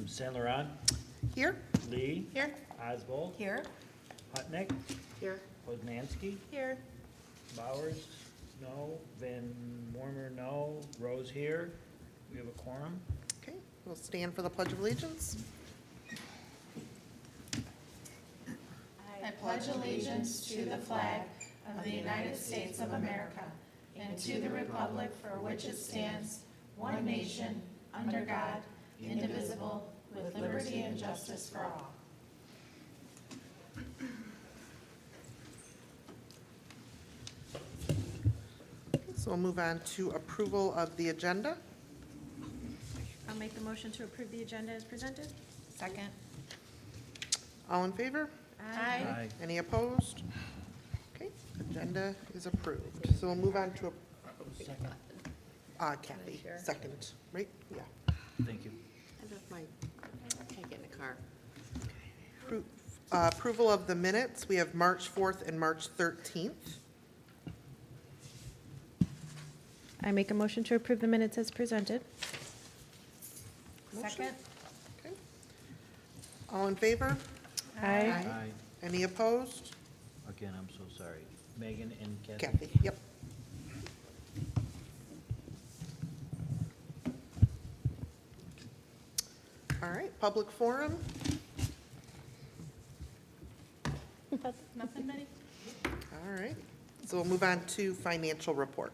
Saint Laurent, Here? Lee, Here. Oswald, Here. Hutnick, Here. Poznanski, Here. Bowers, no, Van Warmer, no, Rose here. We have a quorum. Okay, we'll stand for the Pledge of Allegiance. I pledge allegiance to the flag of the United States of America and to the republic for which it stands, one nation, under God, indivisible, with liberty and justice for all. So we'll move on to approval of the agenda. I'll make the motion to approve the agenda as presented. Second. All in favor? Aye. Any opposed? Okay, agenda is approved. So we'll move on to, Second. Kathy, Sure. second, right? Yeah. Thank you. I left my, I can't get in the car. Approval of the minutes. We have March 4th and March 13th. I make a motion to approve the minutes as presented. Second. Okay. All in favor? Aye. Aye. Any opposed? Again, I'm so sorry. Megan and Kathy. Kathy, yep. All right, public forum. Nothing, Betty? All right, so we'll move on to financial report.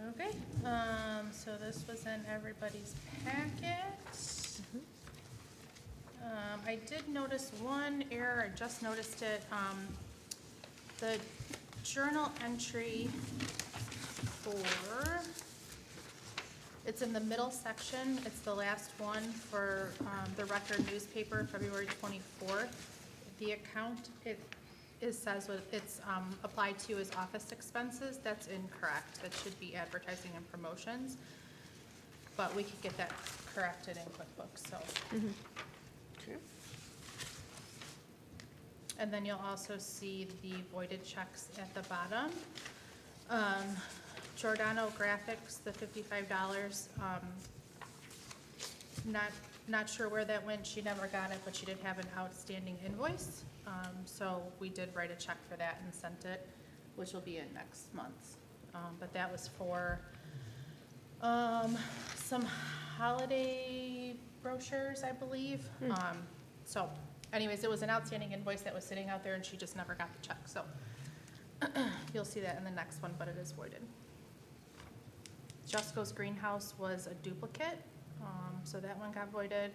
Okay, so this was in everybody's packet. I did notice one error, I just noticed it, the journal entry for, it's in the middle section, it's the last one for, the Record newspaper, February 24th. The account, it says what it's, applied to as office expenses, that's incorrect, that should be advertising and promotions. But we could get that corrected in QuickBooks, so. Okay. And then you'll also see the voided checks at the bottom. Giordano Graphics, the $55, not sure where that went, she never got it, but she did have an outstanding invoice. So we did write a check for that and sent it, which will be in next month. But that was for, some holiday brochures, I believe. So anyways, it was an outstanding invoice that was sitting out there and she just never got the check, so you'll see that in the next one, but it is voided. Jusco's Greenhouse was a duplicate, so that one got voided.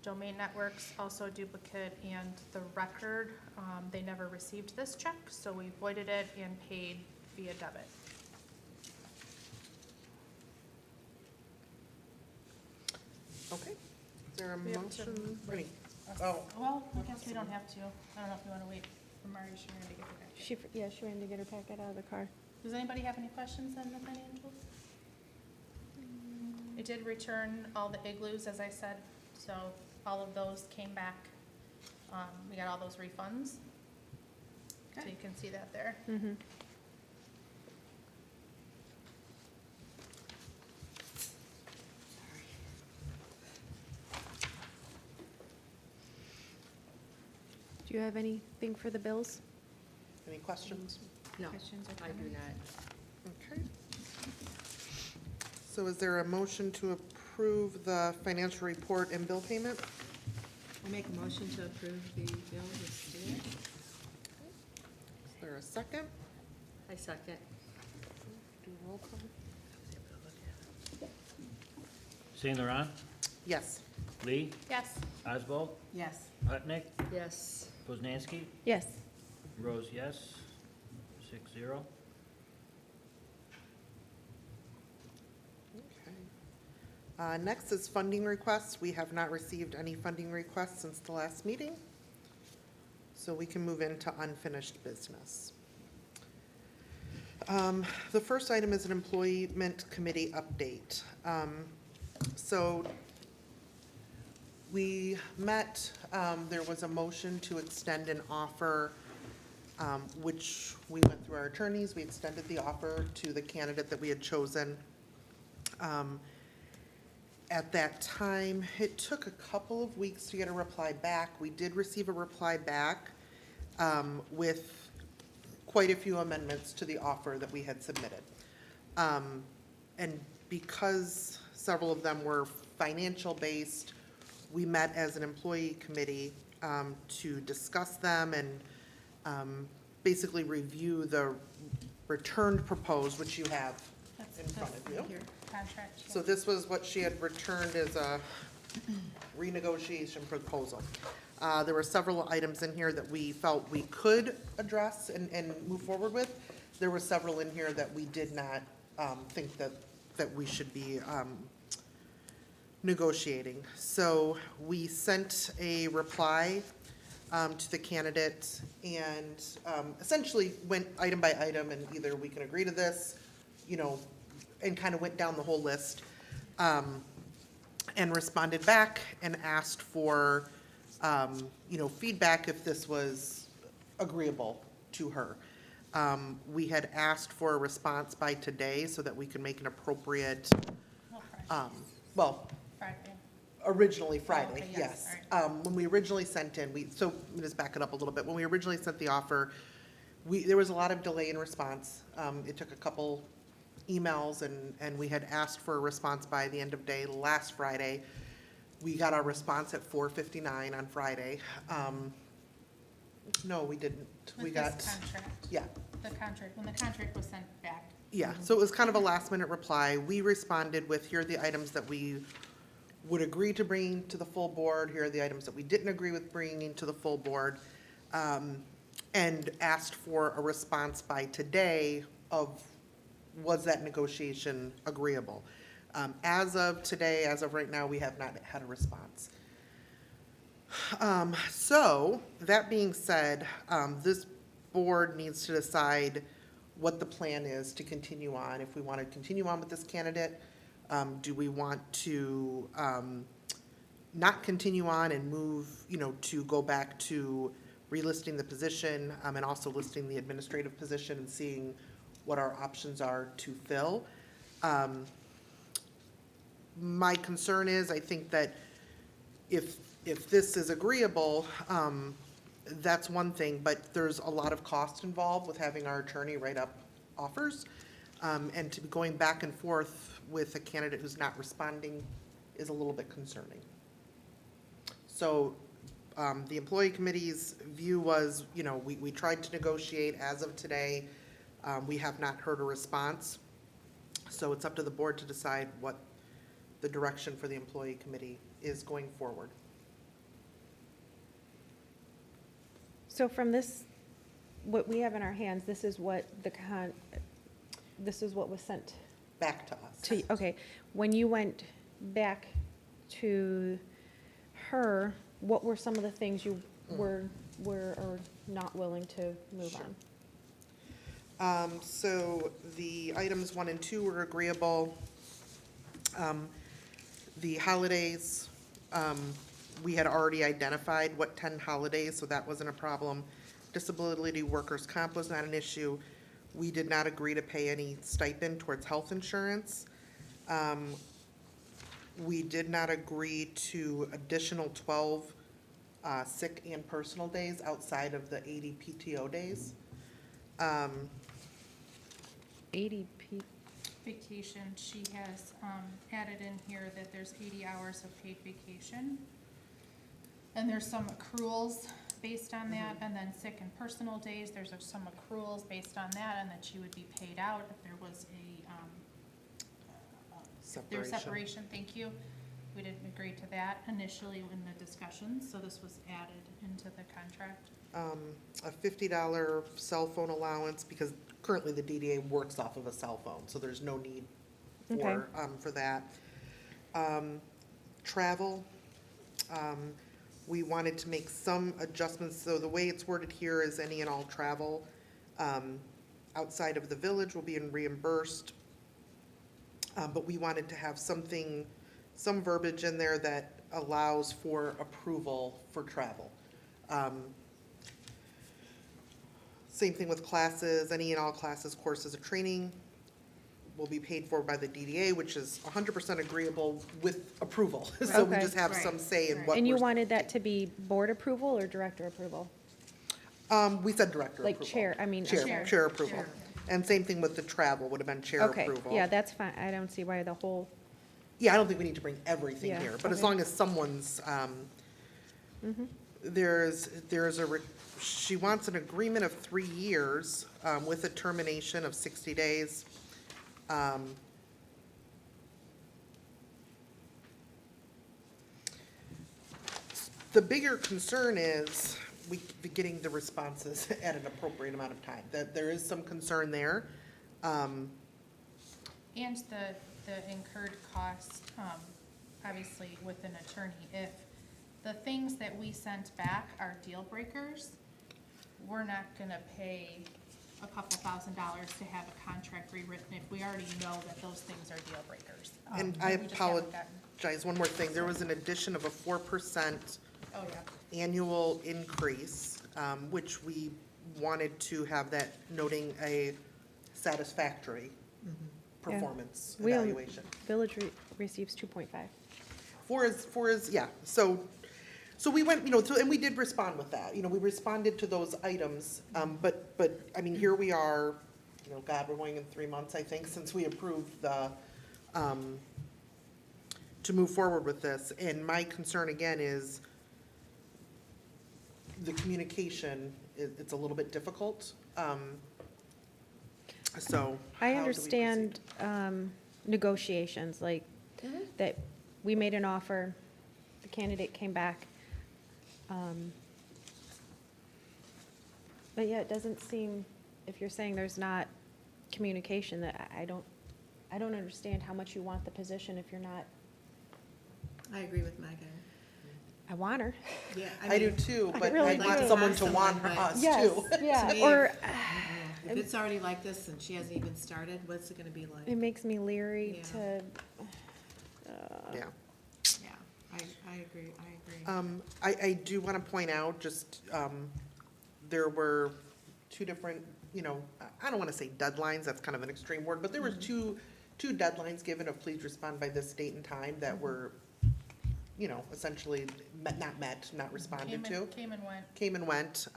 Domain Networks, also a duplicate, and the Record, they never received this check, so we voided it and paid via debit. Okay. Is there a We have to motion? wait. Oh, Well, I guess we don't have to. I don't know if you want to wait for Marty Sharon to get her back. She ran to get her packet out of the car. Does anybody have any questions on the financials? I did return all the igloos, as I said, so all of those came back. We got all those refunds. So you can see that there. Mm-hmm. Do you have anything for the bills? any questions? No, Questions or I do comments? not. Okay. So is there a motion to approve the financial report and bill payment? I make a motion to approve the bill as stated. Is there a second? I second. Do a roll call? Saint Laurent, Yes. Lee, Yes. Oswald, Yes. Hutnick, Yes. Poznanski, Yes. Rose, yes. 6-0. Okay. Next is funding requests. We have not received any funding requests since the last meeting. So we can move into unfinished business. The first item is an employment committee update. So we met, there was a motion to extend an offer, which we went through our attorneys. We extended the offer to the candidate that we had chosen. At that time, it took a couple of weeks to get a reply back. We did receive a reply back with quite a few amendments to the offer that we had submitted. And because several of them were financial-based, we met as an employee committee to discuss them and basically review the returned proposed, which you have That's in front of you. your contract. yeah. So this was what she had returned as a renegotiation proposal. There were several items in here that we felt we could address and move forward with. There were several in here that we did not think that we should be negotiating. So we sent a reply to the candidate and essentially went item by item, and either we can agree to this, you know, and kind of went down the whole list, and responded back and asked for, you know, feedback if this was agreeable to her. We had asked for a response by today so that we could make an appropriate, Well, Friday. well, Friday. originally Friday, okay, yes. yes, When we originally sent in, so let me just back it up a little bit. When we originally sent the offer, there was a lot of delay in response. It took a couple emails and we had asked for a response by the end of day last Friday. We got our response at 4:59 on Friday. No, we didn't. We With got, this contract, yeah. the contract, when the contract was sent back. Yeah, so it was kind of a last minute reply. We responded with, here are the items that we would agree to bring to the full board, here are the items that we didn't agree with bringing to the full board, and asked for a response by today of, was that negotiation agreeable? As of today, as of right now, we have not had a response. So, that being said, this board needs to decide what the plan is to continue on. If we want to continue on with this candidate, do we want to not continue on and move, you know, to go back to relisting the position and also listing the administrative position and seeing what our options are to fill? My concern is, I think that if this is agreeable, that's one thing, but there's a lot of cost involved with having our attorney write up offers. And to be going back and forth with a candidate who's not responding is a little bit concerning. So the employee committee's view was, you know, we tried to negotiate. As of today, we have not heard a response. So it's up to the board to decide what the direction for the employee committee is going forward. So from this, what we have in our hands, this is what this is what was sent Back to us. to, okay. When you went back to her, what were some of the things you were or not willing to move Sure. on? So the items 1 and 2 were agreeable. The holidays, we had already identified what 10 holidays, so that wasn't a problem. Disability workers' comp was not an issue. We did not agree to pay any stipend towards health insurance. We did not agree to additional 12 sick and personal days outside of the 80 PTO days. 80 Vacation, she has added in here that there's 80 hours of paid vacation. And there's some accruals based on that, and then sick and personal days, there's some accruals based on that, and that she would be paid out if there was there's separation, thank you. We didn't agree to that initially in the discussions, so this was added into the contract. A $50 cell phone allowance, because currently the DDA works off of a cell phone, so there's no need for that. Travel, we wanted to make some adjustments, so the way it's worded here is any and all travel outside of the village will be reimbursed. But we wanted to have some verbiage in there that allows for approval for travel. Same thing with classes, any and all classes, courses, or training will be paid for by the DDA, which is 100% agreeable with approval. So we Okay. just have Right. some say in Right. what And you we're- wanted that to be board approval or director approval? We said director Like approval. chair, I mean. Chair approval. Chair. And same thing with the travel, would have been chair Okay, approval. yeah, that's fine. I don't see why the whole, Yeah, I don't think we need to bring everything Yeah, here, but as okay. long as someone's, mhm. she wants an agreement of 3 years, with a termination of 60 days. The bigger concern is we be getting the responses at an appropriate amount of time, that there is some concern there. And the incurred cost, obviously with an attorney, if the things that we sent back are deal breakers, we're not gonna pay a couple $1,000s to have a contract rewritten if we already know that those things are deal breakers. And I we just haven't gotten- apologize, one more thing, there was an addition of a 4% Oh, yeah. annual increase, which we wanted to have that noting a satisfactory performance We only- evaluation. Village receives 2.5. Yeah, so we went, and we did respond with that, we responded to those items, but, I mean, here we are, God, we're going in 3 months, I think, since we approved the, to move forward with this, and my concern again is the communication, it's a little bit difficult, so. I how do we understand negotiations, like, that we made an offer, the candidate came back. But yeah, it doesn't seem, if you're saying there's not communication, that I don't understand how much you want the position if you're not, I agree with Megan. I want her. Yeah, I do mean, too, I but really I want do. someone to Someone, want but- us Yes, too. yeah, To me, or, if it's already like this and she hasn't even started, what's it gonna be like? it makes me leery Yeah. to, Yeah. Yeah, I agree. I do want to point out, just, there were 2 different, I don't want to say deadlines, that's kind of an extreme word, but there were two deadlines given of please respond by this date and time that were, essentially not responded to. Came and went. Came and went.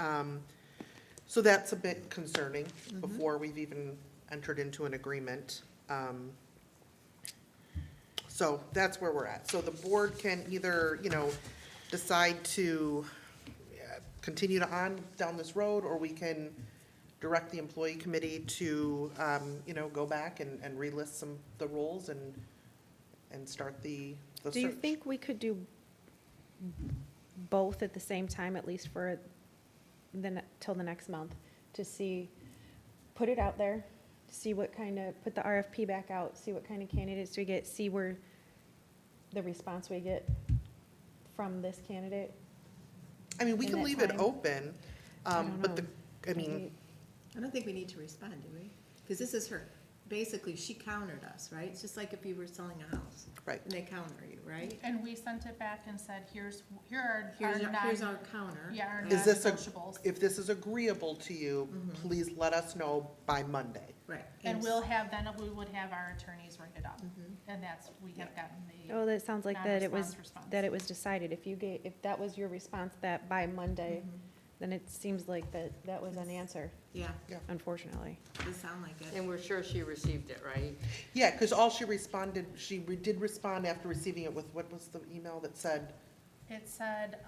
So that's a bit concerning before we've even entered into an agreement. So that's where we're at. So the board can either, decide to continue down this road, or we can direct the employee committee to, go back and relist the roles and start the search. do you think we could do both at the same time, at least for till the next month, to see, put it out there, see what put the RFP back out, see what kind of candidates we get, see where the response we get from this candidate? I mean, we in can that leave it time? open, I don't but know. I mean, I don't think we need to respond, do we? Because this is her, basically, she countered us, right? It's just like if you were selling a house. Right. And they counter you, right? And we sent it back and said, here are our Here's non, our counter. yeah, our Is this non-negotiables. if this is agreeable to you, please let us know by Monday. Right. And we would have our attorneys write it up. And that's, we have gotten the. Oh, that sounds like that it was, non-response response. that it was decided. If that was your response, that by Monday, then it seems like that was an answer, Yeah, unfortunately. does sound like it. And we're sure she received it, right? Yeah, because all she responded, did respond after receiving it with, what was the email that said? It said,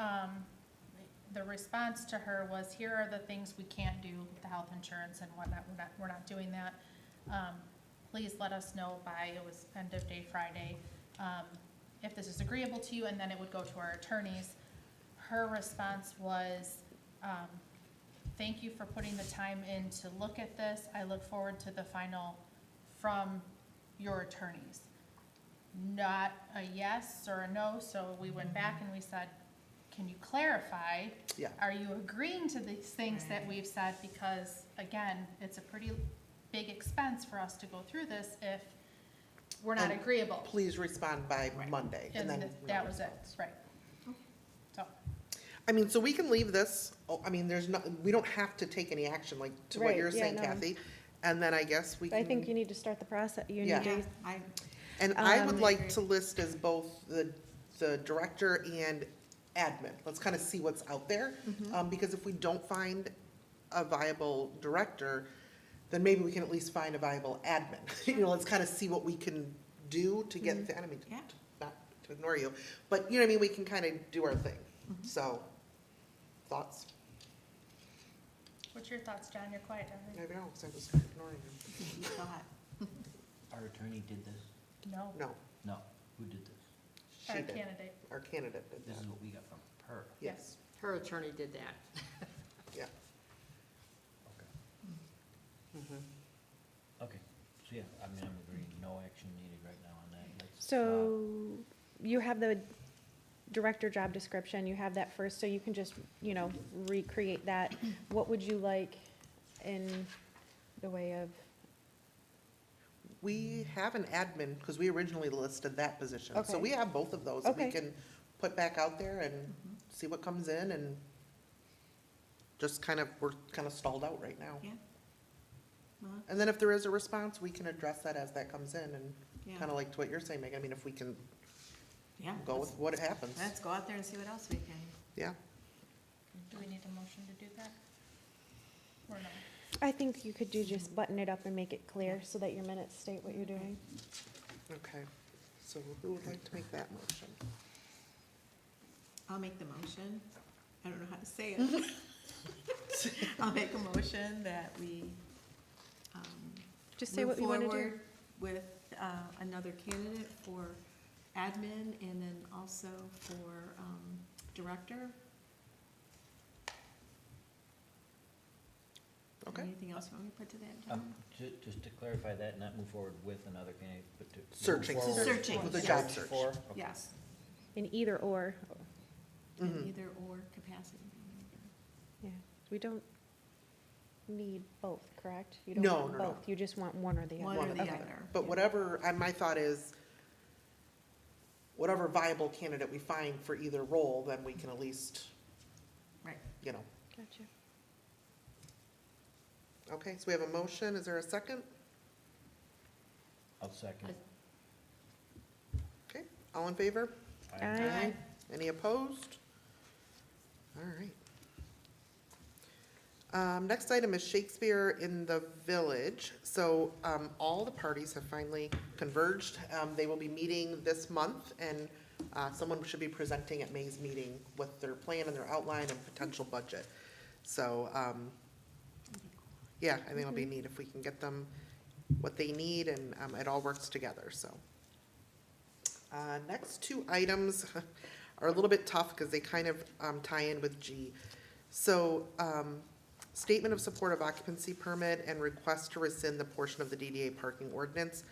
the response to her was, here are the things we can't do with the health insurance and whatnot, we're not doing that. Please let us know by, it was end of day Friday, if this is agreeable to you, and then it would go to our attorneys. Her response was, thank you for putting the time in to look at this, I look forward to the final from your attorneys. Not a yes or a no, so we went back and we said, can you clarify? Yeah. Are you agreeing to these things that we've said? Because, again, it's a pretty big expense for us to go through this if we're not And agreeable. Please respond by Monday. And then that was it, right. So, I mean, so we can leave this, we don't have to take any action, like, to what Right, you're yeah, saying, no. Kathy. And then I guess we I think you can, need to start the process, you Yeah. need Yeah, to, and I would I like agree. to list as both the director and admin. Let's kind of see what's out there. Because if we don't find a viable director, then maybe we can at least find a viable admin. You know, let's kind of see what we can do to get, I don't mean, Yeah. not to ignore you, but you know what I mean, we can kind of do our thing. So, thoughts? What's your thoughts, John? You're quiet down there. Maybe I don't, 'cause I was kind of ignoring him. You thought. Our attorney did this? No, No, No. Who did this? she our did. candidate, Our candidate did This that. is what we got from her. yes. Her attorney did that. Yeah. Okay. Mhm. Okay. So, yeah, I mean, I'm agreeing, no action needed right now on that. Let's, so you have the director job description, you have that first, so you can just, you know, recreate that. What would you like in the way of, We have an admin, because we originally listed that position. So Okay. we have both of those. We Okay. can put back out there and see what comes in and just kind of, we're kind of stalled out right now. Yeah. Well, And then if there is a response, we can address that as that comes in and yeah. kind of like to what you're saying, Megan. I mean, if we can Yeah. go with what happens. Let's go out there and see what else we can. Yeah. Do we need a motion to do that? Or no? I think you could do just button it up and make it clear so that your minutes state what you're doing. Okay. So who would like to make that motion? I'll make the motion. I don't know how to say it. I'll make a motion that we, Just say what you want to move do. forward with, another candidate for admin and then also for, director. Okay. Anything else you want me to put to that, John? Just to clarify that, not move forward with another candidate, but to. move Searching. forward Searching, With a yes. job search. For, okay. Yes, In either or, in Mhm. either or capacity. yeah. We don't need both, correct? You don't No, want no, no. both. You just want one or the other. One One or or the the other. But yeah. whatever, and my thought is, whatever viable candidate we find for either role, then we can at least, Right. you know. Gotcha. Okay, so we have a motion. Is there a second? I'll second. Okay, all in favor? Aye. Any opposed? All right. Next item is Shakespeare in the Village. So, all the parties have finally converged. They will be meeting this month, and, someone should be presenting at May's meeting with their plan and their outline and potential budget. So, yeah, I think it'll be neat if we can get them what they need and, it all works together, so. Next two items are a little bit tough because they kind of tie in with G. So, statement of support of occupancy permit and request to rescind the portion of the DDA parking ordinance.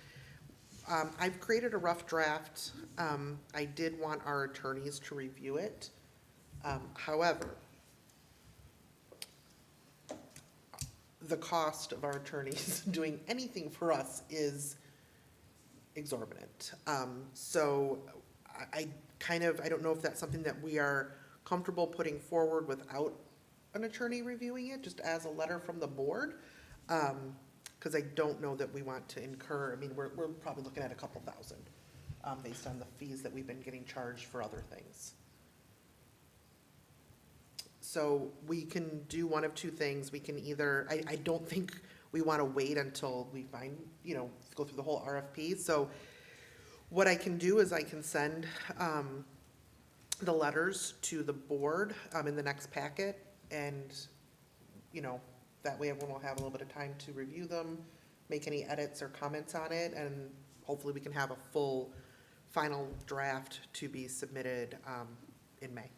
I've created a rough draft. I did want our attorneys to review it. However, the cost of our attorneys doing anything for us is exorbitant. So I kind of, I don't know if that's something that we are comfortable putting forward without an attorney reviewing it, just as a letter from the board. Because I don't know that we want to incur, I mean, we're probably looking at a couple thousand, based on the fees that we've been getting charged for other things. So we can do one of two things. We can either, I don't think we want to wait until we find, you know, go through the whole RFP. So what I can do is I can send the letters to the board in the next packet. And, you know, that way everyone will have a little bit of time to review them, make any edits or comments on it, and hopefully we can have a full final draft to be submitted in May.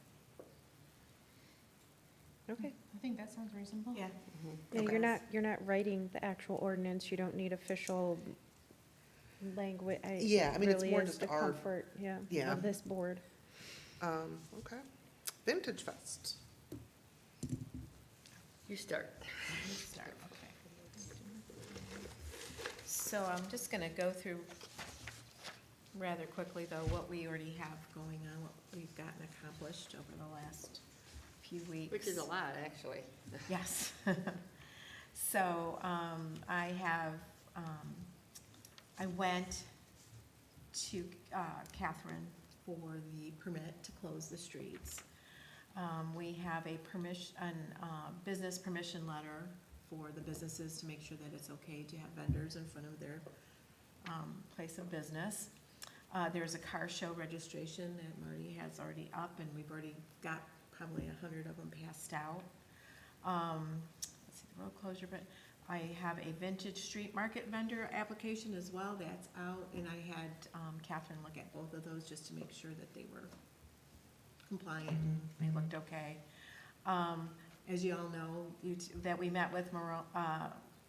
Okay. I think that sounds reasonable. Yeah. Yeah, Okay. you're not writing the actual ordinance, you don't need official language. Yeah, I mean, it's really more is just the our- comfort, yeah, Yeah. of this board. Okay. Vintage Fest. You start. Let's start, okay. So I'm just gonna go through rather quickly, though, what we already have going on, what we've gotten accomplished over the last few weeks. Which is a lot, actually. Yes. So, I went to Catherine for the permit to close the streets. We have a business permission letter for the businesses to make sure that it's okay to have vendors in front of their place of business. There's a car show registration that Marty has already up, and we've already got probably 100 of them passed out. Let's see, the road closure, but I have a vintage street market vendor application as well, that's out, and I had Catherine look at both of those just to make sure that they were compliant and they looked okay. As you all know, that we met with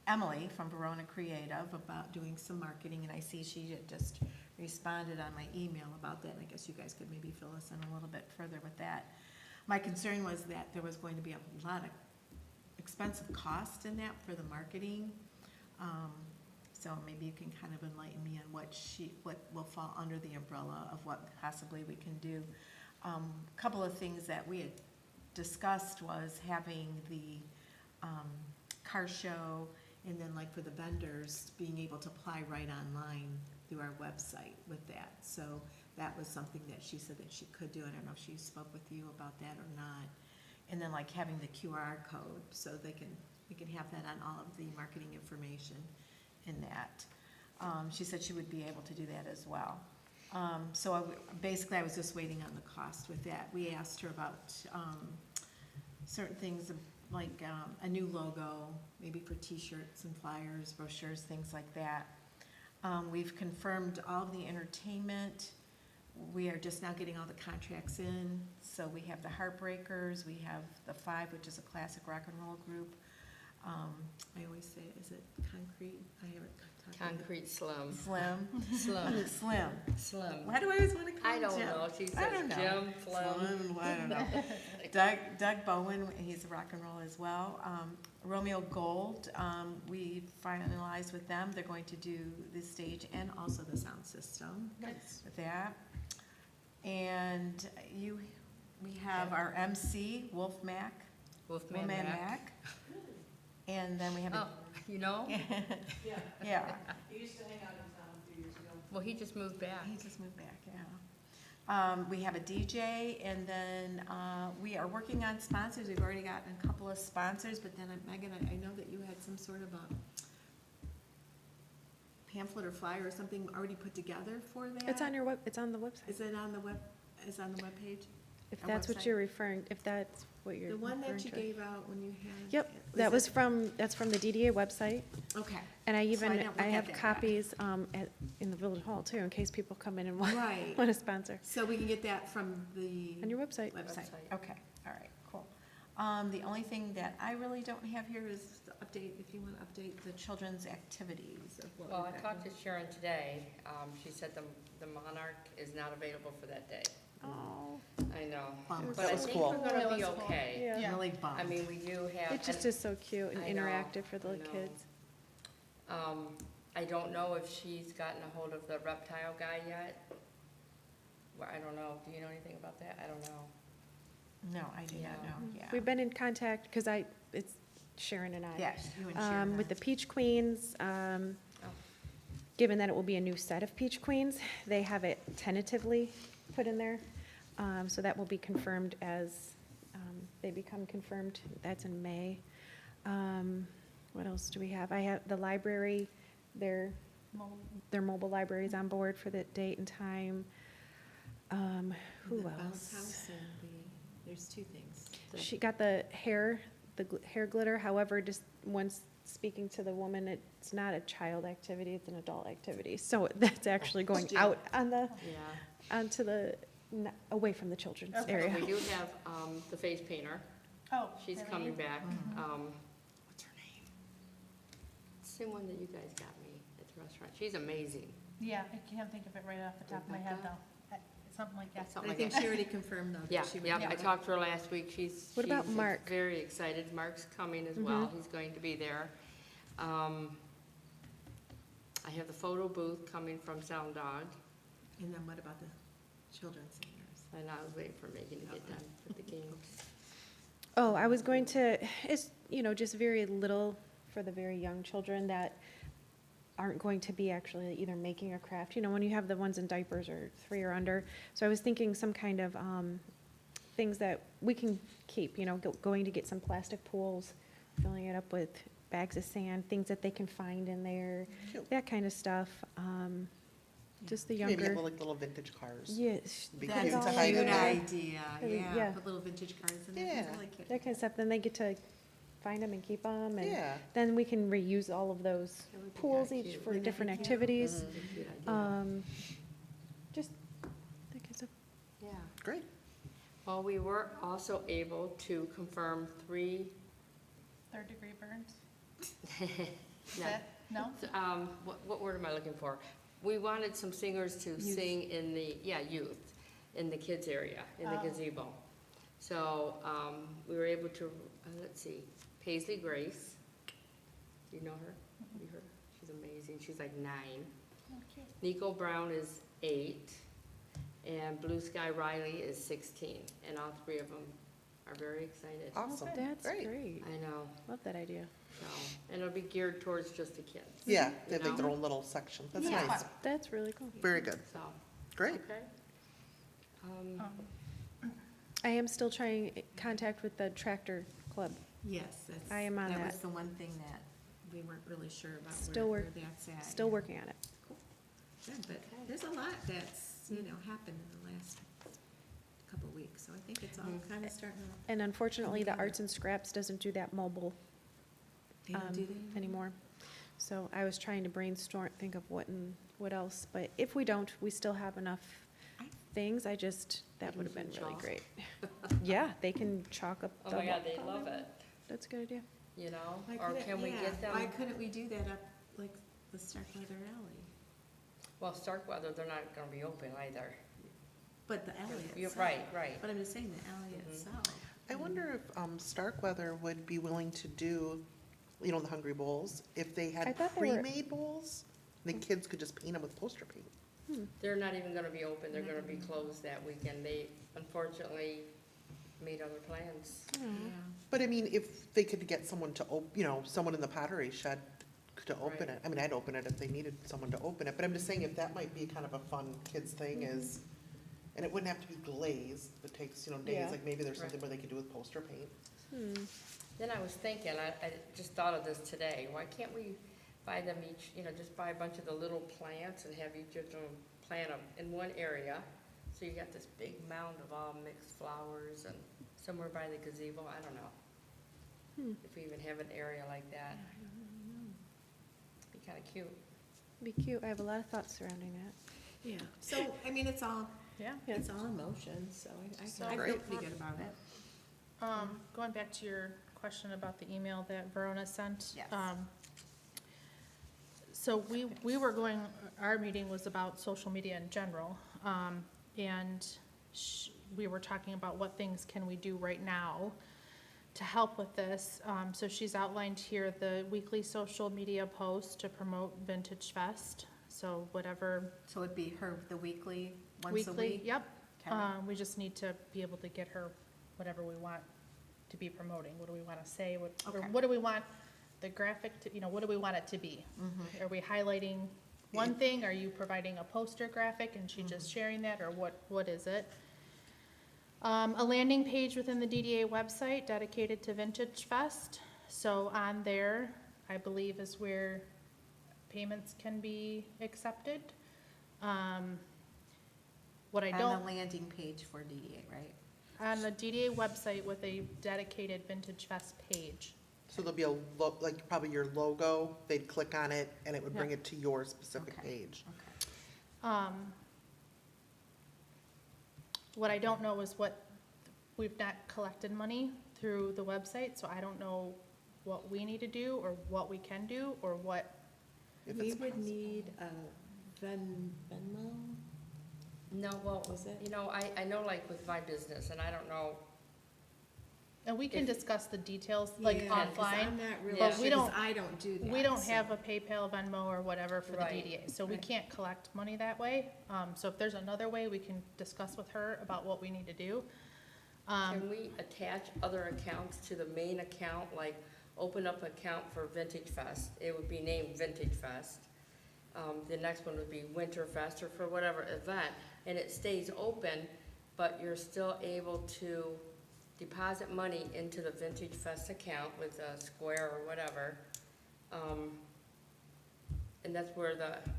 Emily from Verona Creative about doing some marketing, and I see she had just responded on my email about that, and I guess you guys could maybe fill us in a little bit further with that. My concern was that there was going to be a lot of expensive cost in that for the marketing. So maybe you can kind of enlighten me on what will fall under the umbrella of what possibly we can do. A couple of things that we had discussed was having the car show, and then like for the vendors, being able to apply right online through our website with that. So that was something that she said that she could do. I don't know if she spoke with you about that or not. And then like having the QR code, so we can have that on all of the marketing information in that. She said she would be able to do that as well. So basically I was just waiting on the cost with that. We asked her about certain things like a new logo, maybe for t-shirts and flyers, brochures, things like that. We've confirmed all of the entertainment. We are just now getting all the contracts in. So we have the Heartbreakers, we have the Five, which is a classic rock and roll group. I always say, is it Concrete? I haven't talked about it. Concrete Slim. Slim. Slim. Slim. Slim. Why do I always want to call I him don't Jim? know, she I don't says know. Jim, Slim. Slim, I don't know. Doug Bowen, he's a rock and roll as well. Romeo Gold, we finalized with them. They're going to do the stage and also the sound system. Nice. With that. And we have our MC, Wolfman Wolfman Mac. Mac. And then we have Oh, you know? yeah. He used to hang out in town a few years ago. Well, he just moved back. He just moved back, yeah. We have a DJ, and then we are working on sponsors. We've already gotten a couple of sponsors, but then Megan, I know that you had some sort of a pamphlet or flyer or something already put together for that. It's on the website. Is it on the webpage? If Our that's what website? you're referring, if that's what you're The one referring that you to. gave out when you had. Yep, that's from the DDA website. Okay. And I So I didn't look I at have that yet. copies in the village hall too, in case people come in and want Right. a sponsor. So we can get that from the. On your website. Website, Website. okay, all right, cool. The only thing that I really don't have here is the update, if you want to update the children's activities of what Well, I we've talked got. to Sharon today. She said the Monarch is not available for that day. Oh, I know. Bummed. But I That was think cool. we're gonna That be was cool. okay. yeah. Really bummed. I mean, we do have. It just is so cute and I know, interactive for the I know. kids. I don't know if she's gotten a hold of the reptile guy yet. Well, I don't know. Do you know anything about that? I don't know. No, I do not Yeah. know, yeah. We've been in contact, because it's Sharon and I. Yes, you and Sharon. With the Peach Queens, Oh. given that it will be a new set of Peach Queens, they have it tentatively put in there. So that will be confirmed as they become confirmed. That's in May. What else do we have? I have the library, their mobile library's on board for the date and time. Who The bounce else? house and there's two things. She got the hair glitter, however, just once speaking to the woman, it's not a child activity, it's an adult activity. So that's actually going Yeah. out on Yeah. onto away from the children's Okay. area. We do have the face painter. Oh. She's Eileen? coming back. What's her name? Same one that you guys got me at the restaurant. She's amazing. Yeah, I can't think of it right off the top of my head, though. Something like that. Something I like think that. she already confirmed though. that Yeah, she would yeah, do I it. talked to her last week. She's What about Mark? very excited. Mark's coming as well. Mhm. He's going to be there. I have the photo booth coming from Sound Dog, And then what about the children's singers? and I was waiting for Megan to get done with the games. Oh, I was going to, it's, just very little for the very young children that aren't going to be actually either making a craft, you know, when you have the ones in diapers or 3 or under. So I was thinking some kind of things that we can keep, you know, going to get some plastic pools, filling it up with bags of sand, things that they can find in there, Cute. that kind of stuff. Just the Maybe younger, get like little vintage cars. yes, Be That's cute a to hide cute in there. idea, Yeah. yeah, put little vintage cars in there, Yeah. I like it. that kind of stuff. Then they get to find them and keep them, and Yeah. then we can reuse all of those That would be pools kinda each cute. for Wouldn't that different be cute? activities. Mhm. That's a cute idea. Just that kind of stuff. Yeah. Great. Well, we were also able to confirm 3, Third-degree burns? no, No? what word am I looking for? We wanted some singers to Youth. sing in the, youth, in the kids area, in the Oh. gazebo. So, we were able to, let's see, Paisley Grace, do you know her? You heard? She's amazing, she's like 9. Oh, cute. Nico Brown is 8, and Blue Sky Riley is 16, and all 3 of them are very excited. Awesome. That's Great. great. I know, Love that idea. so, and it'll be geared towards just the kids. Yeah, You they have like know? their own little section. That's Yeah. nice. That's really cool. Very good. So, Great. okay. I am still trying contact with the tractor club. Yes, that's. I am on That was that. the one thing that we weren't really sure about Still where work- that's at. Still yeah. working on it. Good, but there's a lot that's, happened in the last couple of weeks, so I think it's all Mhm. kind of starting to. And unfortunately, the Okay. Arts and Scraps doesn't do that mobile They don't do that anymore. So I was trying to brainstorm, think of what else, but if we don't, we still have enough I- things. That They would have can been really chalk. great. Yeah, they can chalk up Oh the my God, they wall. love it, That's a good idea. you know, Why or couldn't- can we yeah, get them? Why couldn't we do that up, like, the Starkweather Alley? Well, Starkweather, they're not gonna be open either. But the alley You're itself. right. But I'm just saying, the alley Mhm. itself. I wonder if Starkweather would be willing to do, the Hungry Bowls, if they I had thought they were- pre-made bowls, the kids could just paint them with poster paint. They're not even gonna be open, they're gonna be closed that weekend. They unfortunately made other plans. Yeah. But I mean, if they could get someone to someone in the pottery shed to open Right. it. I mean, I'd open it if they needed someone to open it, but I'm just saying if that might be kind of a fun kids thing is, and it wouldn't have to be glazed, it takes, days, Yeah. like maybe there's Right. something where they could do with poster paint. Then I was thinking, I just thought of this today, why can't we buy them each, just buy a bunch of the little plants and have each of them plant them in one area? So you got this big mound of all mixed flowers and somewhere by the gazebo, I don't know. If we even have an area like that. Be kinda cute. Be cute. I have a lot of thoughts surrounding that. Yeah, so, I mean, it's all, Yeah. it's all in motion, so So- I feel Great. pretty good about it. Going back to your question about the email that Verona sent. Yes. So we were going, our meeting was about social media in general. And we were talking about what things can we do right now to help with this. So she's outlined here the weekly social media post to promote Vintage Fest. So whatever So it'd be the weekly, once a weekly, week? yep. Okay. We just need to be able to get her whatever we want to be promoting. What do we want to say? Or Okay. what do we want the graphic to, what do we want it to be? Mhm. Are we highlighting one thing? Are you providing a poster graphic and she just sharing that, or what is it? A landing page within the DDA website dedicated to Vintage Fest. So on there, I believe is where payments can be accepted. What I On don't, the landing page for DDA, right? on the DDA website with a dedicated Vintage Fest page. So there'll be like probably your logo, they'd click on it and it would bring it to your specific Okay. page. Okay. What I don't know is we've not collected money through the website, so I don't know what we need to do, or what we can do, or what, If We it's would possible. need a Venmo, No, well, Was it? I know like with my business, and I don't know, and we can If- discuss the details, like Yeah, 'cause offline. I'm not really But sure, we 'cause don't- I don't do that. We don't so- have a PayPal, Venmo, or whatever for the Right, DDA, so we right. can't collect money that way. So if there's another way, we can discuss with her about what we need to do. can we attach other accounts to the main account, like open up an account for Vintage Fest. It would be named Vintage Fest. The next one would be Winter Fest or for whatever event, and it stays open, but you're still able to deposit money into the Vintage Fest account with a Square or whatever. And that's where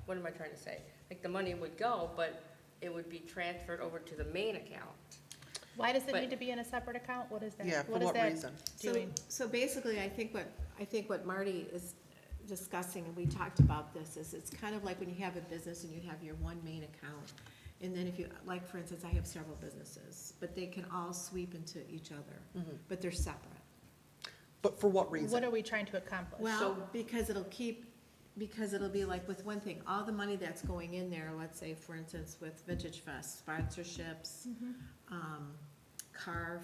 what am I trying to say? Like, the money would go, but it would be transferred over to the main account. Why does it But- need to be in a separate account? What is that? Yeah, for is what that reason? Doing? So basically, I think what Marty is discussing, and we talked about this, is it's kind of like when you have a business and you have your one main account. And then if you, like, for instance, I have several businesses, but they can all sweep into each other, but they're separate. But for what reason? What are we trying to accomplish? Well, because it'll be like with one thing, all the money that's going in there, let's say, for instance, with Vintage Fest, sponsorships, car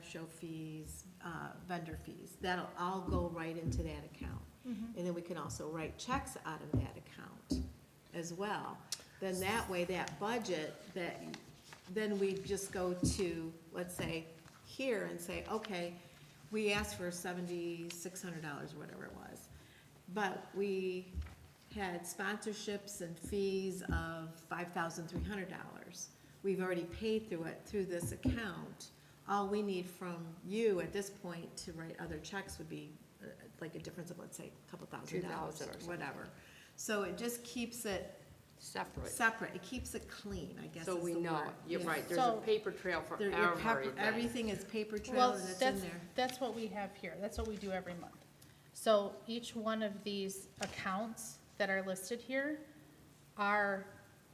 show fees, vendor fees, that'll all go right into that account. And then we can also write checks out of that account as well. Then that way, that budget, then we just go to, let's say, here and say, okay, we asked for $7,600 or whatever it was. But we had sponsorships and fees of $5,300. We've already paid through this account. All we need from you at this point to write other checks would be like a difference of, let's say, a couple $1,000 $2,000 or or something. whatever. So it just keeps it separate. It keeps it clean, I guess So is we the know, word. you're Yeah. right, there's a So- paper trail for There- your everything. everything is paper trail Well, and it's in that's, there. that's what we have here. That's what we do every month. So each one of these accounts that are listed here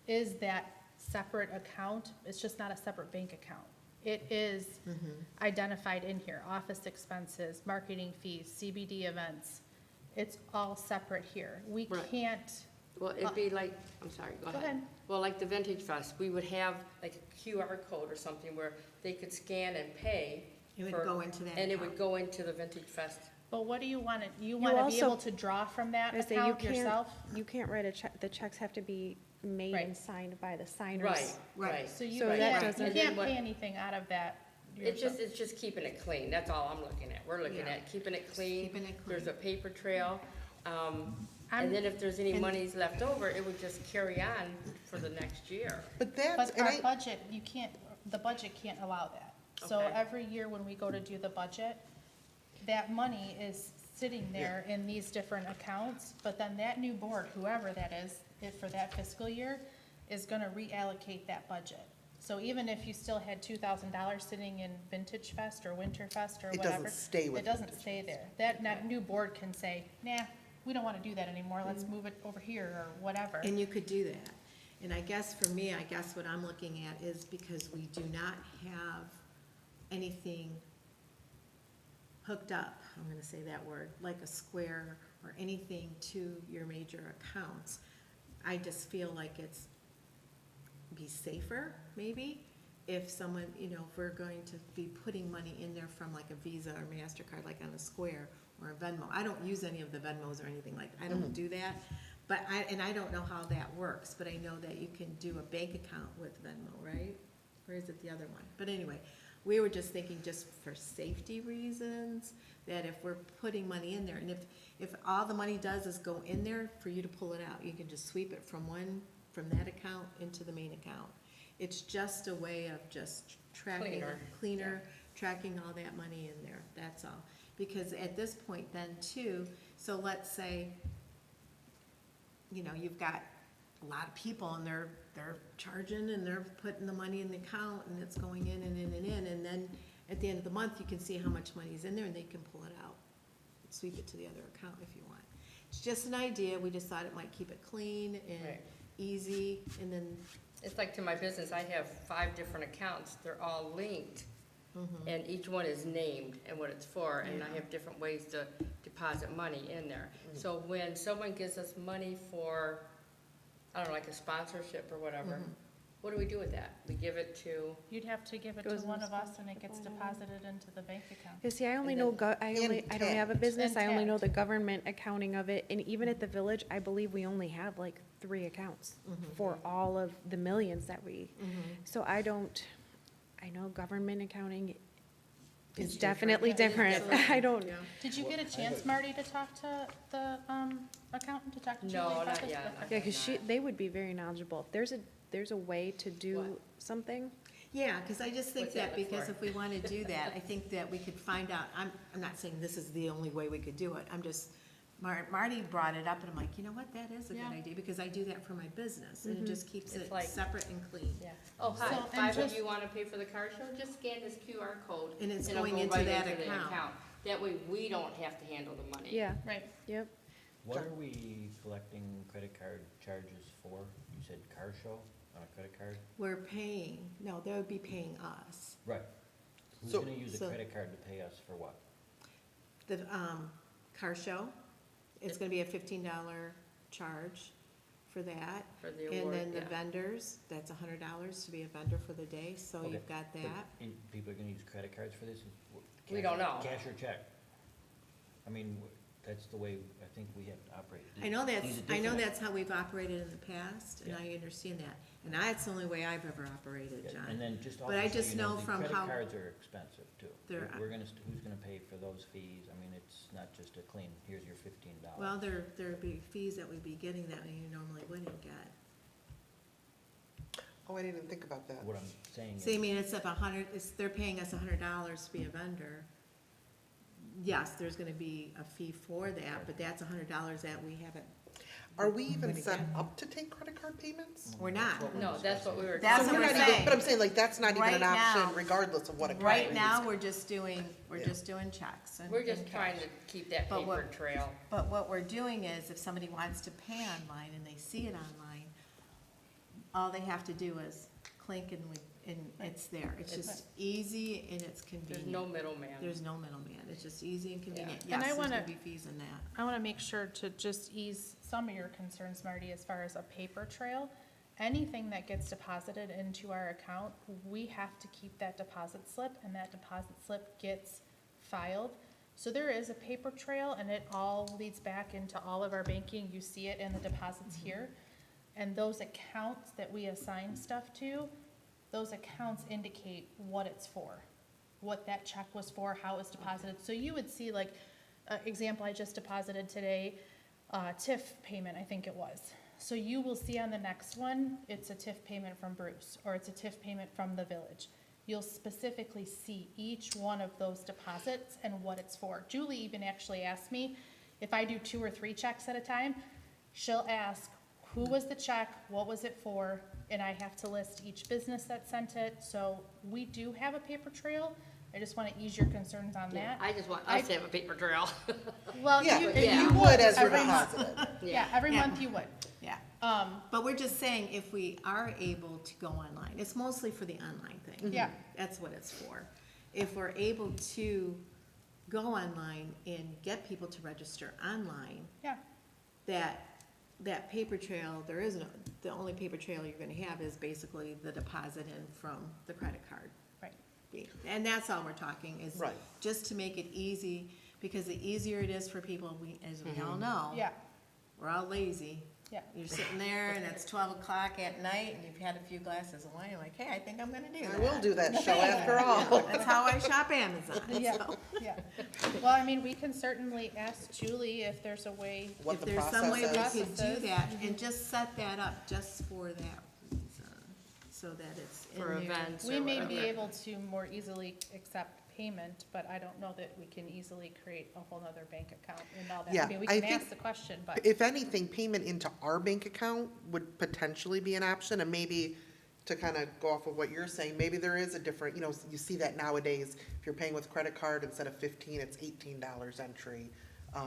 is that separate account. It's just not a separate bank account. It is identified in here, office expenses, marketing fees, CBD events. It's all separate here. We Right. can't, Well, it'd be like, I'm sorry, go Go ahead. ahead. Well, like the Vintage Fest, we would have like a QR code or something where they could scan and pay. It would for- go into that And it account. would go into the Vintage Fest. but what do you want to, you want to be also- able to draw from that I say you account can't, yourself? you can't write a check, the checks have to be made Right. and signed by the signers. Right, Right. right. So you So that can't, doesn't- you And then can't what- pay anything out of that It's yourself. just keeping it clean, that's all I'm looking at. We're looking Yeah. at keeping it clean. Keeping it There's a clean. paper trail. I'm- And then if there's any And- monies left over, it would just carry on for the next year. But that's, But and our budget, you can't, the budget can't allow that. So Okay. every year when we go to do the budget, that money is sitting there in these different accounts, but then that new board, whoever that is, if for that fiscal year, is gonna reallocate that budget. So even if you still had $2,000 sitting in Vintage Fest or Winter Fest or It whatever. doesn't stay with It doesn't Vintage stay there. That new board can say, nah, we don't wanna do that anymore, let's move it over here or whatever. And you could do that. And I guess for me, I guess what I'm looking at is because we do not have anything hooked up, I'm gonna say that word, like a Square or anything to your major accounts. I just feel like it's be safer, maybe, if someone, if we're going to be putting money in there from like a Visa or MasterCard, like on a Square or a Venmo. I don't use any of the Venmos or anything like, I don't do that. But I don't know how that works, but I know that you can do a bank account with Venmo, right? Or is it the other one? But anyway, we were just thinking just for safety reasons, that if we're putting money in there, and if all the money does is go in there, for you to pull it out, you can just sweep it from that account into the main account. It's just a way of just tracking, cleaner, tracking all that money in there, that's all. Because at this point then too, so let's say, you've got a lot of people and they're charging and they're putting the money in the account and it's going in and in and in, and then at the end of the month, you can see how much money is in there and they can pull it out, sweep it to the other account if you want. It's just an idea, we just thought it might keep it clean and Right. easy, and then, It's like to my business, I have 5 different accounts, they're all linked, and each one is named and what it's for, and I Yeah. have different ways to deposit money in there. So when someone gives us money for, I don't know, like a sponsorship or whatever, what do we do with that? We give it to, You'd have to give it Goes to in one the of us and it gets sponsorship line item. deposited into the bank account. You see, I only And know, then- I don't have a business, I only know Intact. the government accounting of it, and even at the village, I believe we only have like 3 accounts for all of the millions that we, so I know government accounting It's definitely different. I don't, Did you get a chance, Marty, to talk to the, accountant, to talk to Julie No, about not this? yet. Okay. yeah, cause they would be very knowledgeable. If there's a way to do What? something, Yeah, because I just think What's that that look because for? if we want to do that, I think that we could find out, I'm not saying this is the only way we could do it, I'm just, Marty brought it up, and I'm like, you know what, that is a good Yeah. idea, because I do that for my business, and it just keeps It's it like- separate and clean. Yeah. Oh, So, hi, and 5 of just- you wanna pay for the car show, just scan this QR code. And it's it'll going go into right that the account. That way we don't have to handle the money. yeah, Right. yep. What are we collecting credit card charges for? You said car show on a credit card? We're paying, no, they would be paying us. Right. Who's So- gonna use a so- credit card to pay us for what? The, car show, it's gonna be a $15 charge for that. For the And award, then the yeah. vendors, that's $100 to be a vendor for the day, so Okay, you've got but that. People are gonna use credit cards for this? We don't know. Cash or check? I mean, that's the way I think we have to operate. I know These are that's different. how we've operated in the past, and Yeah. I understand that. And that's the only way I've ever operated, Yeah, John. And then just But I also, so just you know, know the from credit how- cards are expensive too. They're- We're gonna, who's gonna pay for those fees? I mean, it's not just a clean, here's your $15. Well, there'd be fees that we'd be getting that you normally wouldn't get. Oh, I didn't even think about that. What I'm saying is. So, I mean, it's if they're paying us $100 to be a vendor. Yes, there's gonna be a fee for that, but that's $100 that we haven't. Are we even Gonna set get. up to take credit card payments? We're not. No, that's what we were. That's So what we're we're not even- saying. But I'm saying, like, that's not even Right an now- option regardless of what a card Right is. now, we're just doing Yeah. checks and. We're just and trying cash. to keep that But paper what- trail. But what we're doing is, if somebody wants to pay online and they see it online, all they have to do is click and it's there. It's just easy and it's convenient. There's no middleman. There's no middleman. It's just easy and convenient. And Yes, I there's wanna- gonna be fees in that. I want to make sure to just ease some of your concerns, Marty, as far as a paper trail. Anything that gets deposited into our account, we have to keep that deposit slip, and that deposit slip gets filed. So there is a paper trail, and it all leads back into all of our banking. You see it in the deposits here. And those accounts that we assign stuff to, those accounts indicate what it's for, what that check was for, how it was deposited. So you would see, like, example I just deposited today, TIF payment, I think it was. So you will see on the next one, it's a TIF payment from Bruce, or it's a TIF payment from the village. You'll specifically see each one of those deposits and what it's for. Julie even actually asked me, if I do 2 or 3 checks at a time, she'll ask, who was the check, what was it for, and I have to list each business that sent it. So we do have a paper trail. I just want to ease your concerns on Yeah, that. I just want us to have a paper trail. Well, Yeah, you, and yeah. you would as you're every month. deposited. Yeah, every Yeah. month you would. Yeah. Um, But we're just saying, if we are able to go online, it's mostly for the online thing. yeah, That's what it's for. If we're able to go online and get people to register online, yeah, that paper trail, there is no, the only paper trail you're gonna have is basically the deposit in from the credit card. right. And that's all we're talking, is Right. just to make it easy, because the easier it is for people, as we all know, Yeah, we're all lazy. yeah. You're sitting there and it's 12 o'clock at night and you've had a few glasses of wine, you're like, hey, I think I'm gonna do that. I will do that show after all. That's how I shop Amazon, Yeah, so. yeah. Well, I mean, we can certainly ask Julie if there's a way. What If the there's some way we process is. could do that and just set that up just for that reason, so that it's in For there. events We or may be whatever. able to more easily accept payment, but I don't know that we can easily create a whole nother bank account and all that. Yeah, I mean, we I can think ask the question, but, If anything, payment into our bank account would potentially be an option, and maybe to kind of go off of what you're saying, maybe there is a different, you know, you see that nowadays, if you're paying with credit card, instead of 15, it's $18 entry.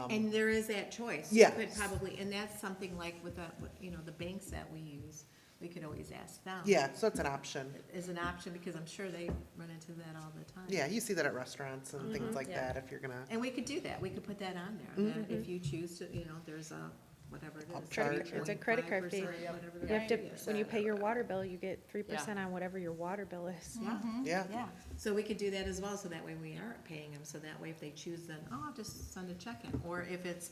And there is that choice. You Yes. could probably, and that's something like with the, you know, the banks that we use, we could always ask them. Yeah, so it's an option. Is an option, because I'm sure they run into that all the time. Yeah, you see that at restaurants and things like Yeah. that, if you're gonna, And we could do that, we could put that on there, that if you choose to, you know, there's a, whatever it is. Upcharge or- It's a credit card fee. 3.5%, whatever the You have to, fee is. when you pay your water bill, you get 3% on whatever your water bill is. Yeah, yeah. yeah, so we could do that as well, so that way we aren't paying them, so that way if they choose, then, oh, I'll just send a check in. Or if it's,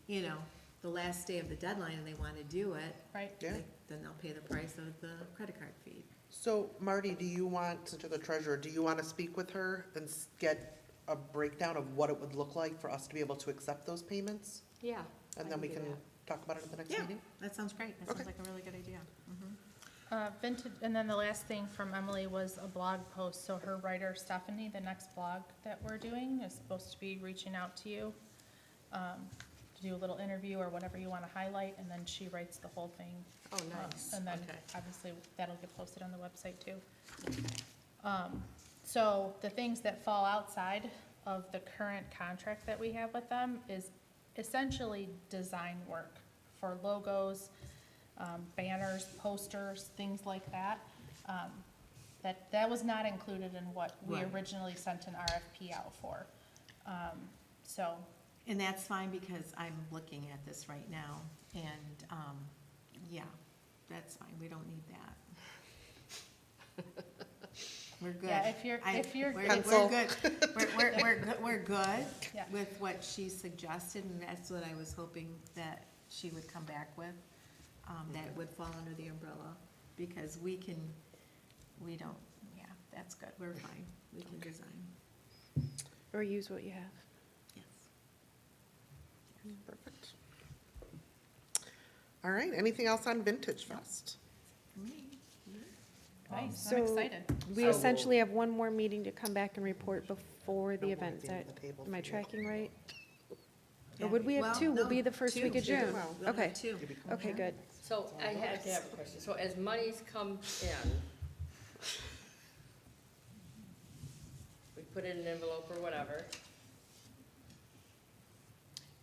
you know, the last day of the deadline and they wanna do it, right? Yeah. then they'll pay the price of the credit card fee. So Marty, do you want, since you're the treasurer, do you want to speak with her and get a breakdown of what it would look like for us to be able to accept those payments? Yeah. And I then we do can that. talk about it at the next Yeah, meeting? that sounds great. That Okay. sounds like a really good idea. Vintage, and then the last thing from Emily was a blog post, so her writer Stephanie, the next blog that we're doing is supposed to be reaching out to you, to do a little interview or whatever you wanna highlight, and then she writes the whole thing. Oh, nice. And then Okay. obviously that'll get posted on the website too. So the things that fall outside of the current contract that we have with them is essentially design work for logos, banners, posters, things like that. That was not included in what we Right. originally sent an RFP out for. So, And that's fine because I'm looking at this right now and, yeah, that's fine. We don't need that. We're good. Yeah, if you're- I- if you're- we're- Pencil. We're good. We're good Yeah. with what she suggested and that's what I was hoping that she would come back with. That would fall under the umbrella because we don't, yeah, that's good. We're fine. We can design. Or use what you have. Yes. Perfect. All right, anything else on Vintage Fest? For me. nice, I'm So- excited. We So- essentially have one more meeting to come back and report before the No more event. Is thing that, at the table am I for you. tracking right? Yeah. Or would we have Well, two? Will no, be the first week of two. June? We'll have Okay, two. okay, good. So I had to have a question. So as monies come in, we put it in an envelope or whatever.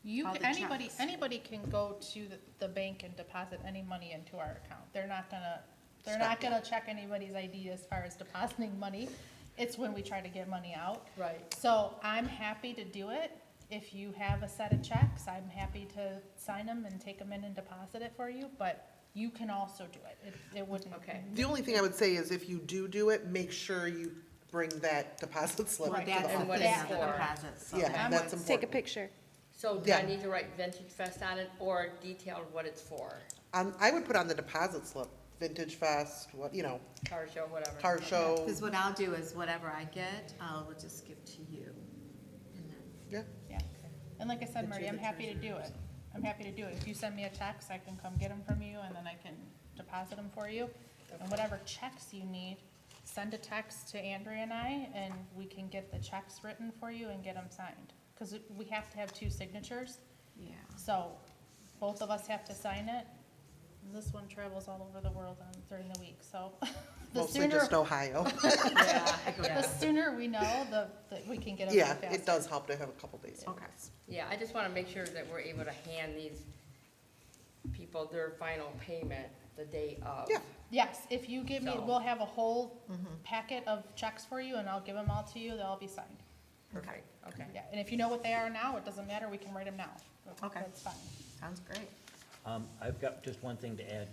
You, All can- the anybody, checks. anybody can go to the bank and deposit any money into our account. They're not Stop gonna check anybody's ID as far as depositing money. It's when we try to get money out. Right. So I'm happy to do it. If you have a set of checks, I'm happy to sign them and take them in and deposit it for you, but you can also do it. It wouldn't. Okay. The only thing I would say is if you do it, make sure you bring that deposit slip to Well, the that's And the what thing it's of the for. deposit, so Yeah, that that's was- important. Take a picture. So do I Yeah. need to write Vintage Fest on it or detail what it's for? I would put on the deposit slip, Vintage Fest, what, you know, Car show, whatever. car Okay. show, Because what I'll do is whatever I get, I'll just give to you. And then, yeah. Yeah. And like I said, But Marty, you're I'm the happy to do treasurer, it. so. I'm happy to do it. If you send me a text, I can come get them from you and then I can deposit them for you. And whatever checks you need, send a text to Andrea and I, and we can get the checks written for you and get them signed. Because we have to have two signatures, yeah. so both of us have to sign it. And this one travels all over the world during the week, so the Mostly sooner, just Ohio. the sooner we know, that we can get them Yeah, faster. it does help to have a couple days. Okay. Yeah, I just want to make sure that we're able to hand these people their final payment the day of. Yeah. Yes, if you give me, So- we'll have a whole Mm-hmm. packet of checks for you, and I'll give them all to you, they'll all be signed. Perfect, okay. Yeah, and if you know what they are now, it doesn't matter, we can write them now. Okay. That's fine. Sounds great. I've got just one thing to add.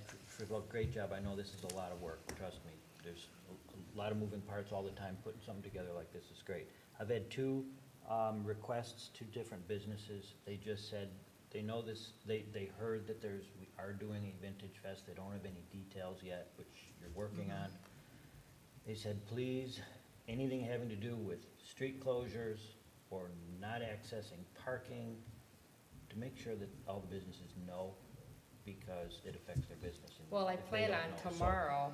Well, great job. I know this is a lot of work, trust me. There's a lot of moving parts all the time. Putting something together like this is great. I've had two requests to different businesses. They just said, they know this, they heard that we are doing a Vintage Fest. They don't have any details yet, which you're working on. They said, please, anything having to do with street closures or not accessing parking, to make sure that all the businesses know, because it affects their business. and Well, I if they plan don't on know. So tomorrow,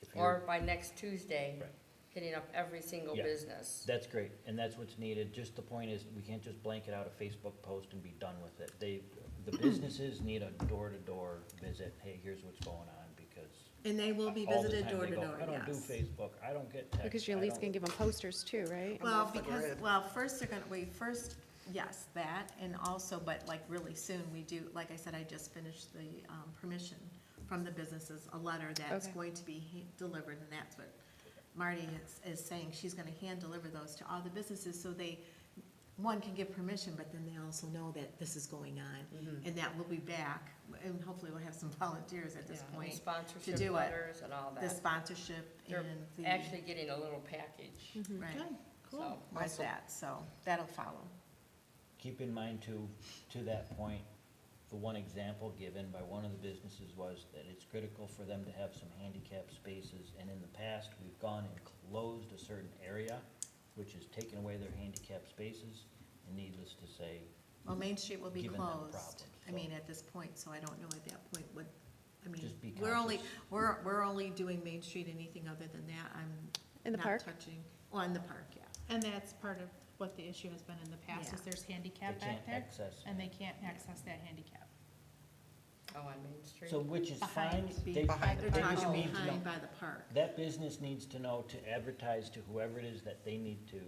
if you're- or by next Tuesday, Right. hitting up every single Yeah. business. That's great, and that's what's needed. Just the point is, we can't just blanket out a Facebook post and be done with it. The businesses need a door-to-door visit. Hey, here's what's going on, because And they will be all the visited time door they to go, door, I don't do yes. Facebook, I don't get text. Because you at I least don't-" can give them posters too, right? Well, off the because, grid. well, first they're gonna, yes, that, and also, but like really soon, we do, like I said, I just finished the, permission from the businesses, a letter that's Okay. going to be delivered, and that's what Marty is saying, she's gonna hand deliver those to all the businesses, so they, one can give permission, but then they also know that this is going on, and that we'll be back, and hopefully we'll have some volunteers at this Yeah, and point. Sponsorship do it. letters and all The that. sponsorship They're and the. actually getting a little package, Right, so. like Awesome. that, so that'll follow. Keep in mind to that point, the one example given by one of the businesses was that it's critical for them to have some handicap spaces, and in the past, we've gone and closed a certain area, which has taken away their handicap spaces, and needless to say, Well, Main Street will be Given them closed, problems, I mean, so- at this point, so I don't know at that point what, I mean, Just be we're only, conscious. we're only doing Main Street, anything other than that, I'm In the not park? touching. Well, in the park, yeah. And that's part of what the issue has been in the past, is Yeah. there's they handicap can't back there, access. and they can't access that handicap. Oh, on Main Street? So, which is fine, Behind. they, Behind They're they talking just need to know, behind by the park. that business needs to know to advertise to whoever it is that they need to,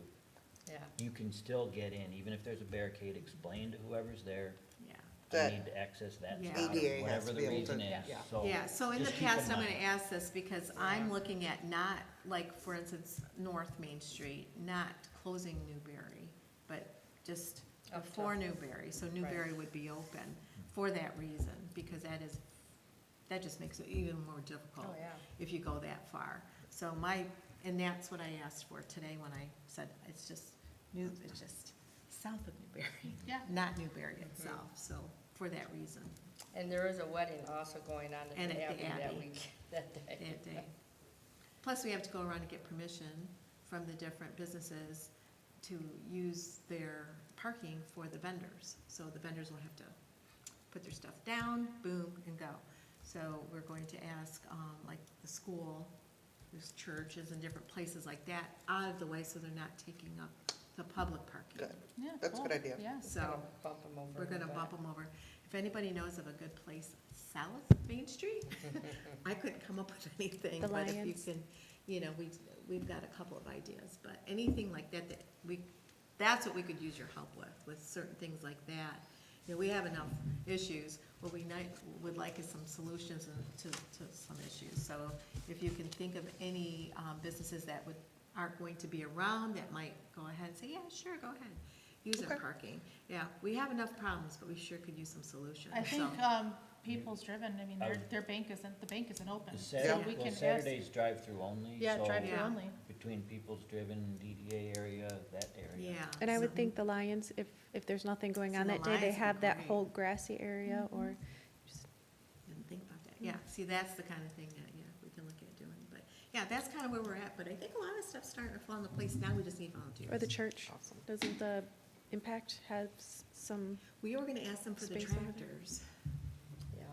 Yeah. you can still get in, even if there's a barricade, explain to whoever's there, Yeah. they That need to access that Yeah. spot, ADA has whatever to the be able reason to- is, yeah. so. Yeah, so in the just keep past, I'm mind. gonna ask this because I'm looking at not, like, for instance, North Main Street, not closing Newberry, but just Up to- before Newberry, so Newberry would be open for that reason, because that just makes it even more difficult Oh, yeah. if you go that far. So and that's what I asked for today when I said, it's just south of Newberry. Yeah. Not Newberry itself, so, for that reason, And there is a wedding also going on And at the at the Abbey that Abbey. week, that day. that day. Plus, we have to go around and get permission from the different businesses to use their parking for the vendors. So the vendors will have to put their stuff down, boom, and go. So we're going to ask, like, the school, there's churches and different places like that out of the way, so they're not taking up the public parking. Good. Yeah, That's a good cool. idea. Yeah. So Bump them over. we're a gonna little bump bit. them over. If anybody knows of a good place south Main Street, I couldn't come up with anything, The but if you Lions. can, we've got a couple of ideas, but anything like that, that's what we could use your help with certain things like that. We have enough issues, what we would like is some solutions to some issues. So if you can think of any, businesses that aren't going to be around, that might go ahead and say, yeah, sure, go ahead, use our Okay. parking. Yeah, we have enough problems, but we sure could use some solutions, I think, so. People's Driven, I mean, the bank isn't open, The so Saturday, we well, can ask. Saturday's drive-through only, Yeah, so drive-through Yeah. only. between People's Driven, DDA area, that area. Yeah. And I would so- think the Lions, if there's nothing going So on the that day, they Lions would have be that great. whole grassy area, or just, Didn't think about that. Yeah, see, that's the kind of thing that, yeah, we can look at doing. But, yeah, that's kind of where we're at, but I think a lot of stuff's starting to fall into place. Now we just need volunteers. or the church. Awesome. Doesn't the Impact have some, We were gonna ask them for the Space over there. tractors. Yeah.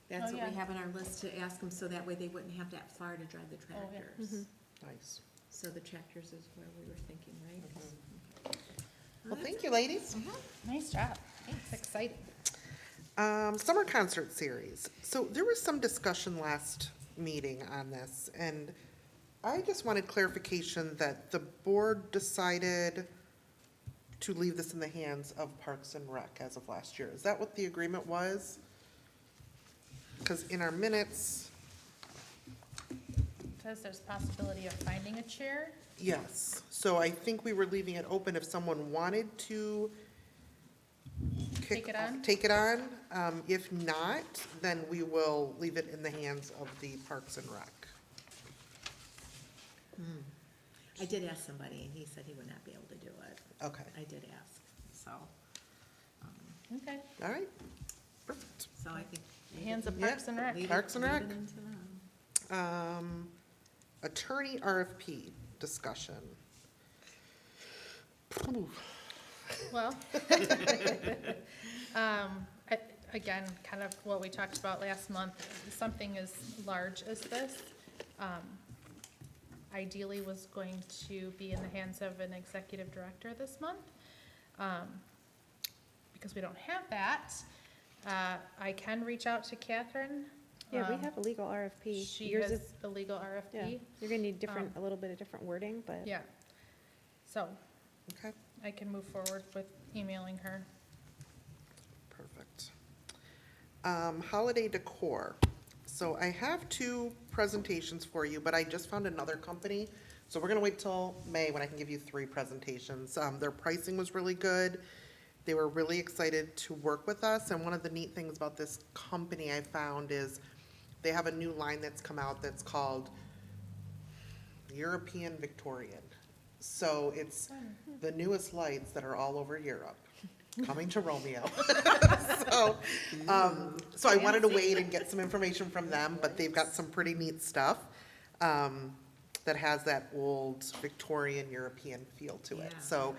That's Oh, what we yeah. have on our list to ask them, so that way they wouldn't have that far to drive the Oh, yeah. tractors. Nice. So the tractors is where we were thinking, right? Mhm. Well, thank you, ladies. Nice job. It's exciting. Summer concert series. So there was some discussion last meeting on this, and I just wanted clarification that the board decided to leave this in the hands of Parks and Rec as of last year. Is that what the agreement was? Because in our minutes, Says there's possibility of finding a chair. yes. So I think we were leaving it open if someone wanted to Take it on? Take it on. If not, then we will leave it in the hands of the Parks and Rec. I did ask somebody, and he said he would not be able to do it. Okay, I did ask, so, Okay. all right. Perfect. so I think. Hands of Yeah. Parks and Rec. leave it- Parks and leave Rec. it into them. Attorney RFP discussion. Ooh, Well, again, kind of what we talked about last month, something as large as this, ideally was going to be in the hands of an executive director this month. Because we don't have that, I can reach out to Catherine. yeah, we Um, have a legal RFP. She Yours has is- a legal Yeah, RFP. you're gonna need different, a little bit of different wording, but. Yeah. So Okay, I can move forward with emailing her. perfect. Holiday decor. So I have two presentations for you, but I just found another company. So we're gonna wait till May when I can give you three presentations. Their pricing was really good. They were really excited to work with us, and one of the neat things about this company I found is they have a new line that's come out that's called European Victorian. So it's the newest lights that are all over Europe. coming to Romeo. So, so I wanted to wait and get some information from them, but they've got some pretty neat stuff, that has that old Victorian European feel to it. Yeah. So,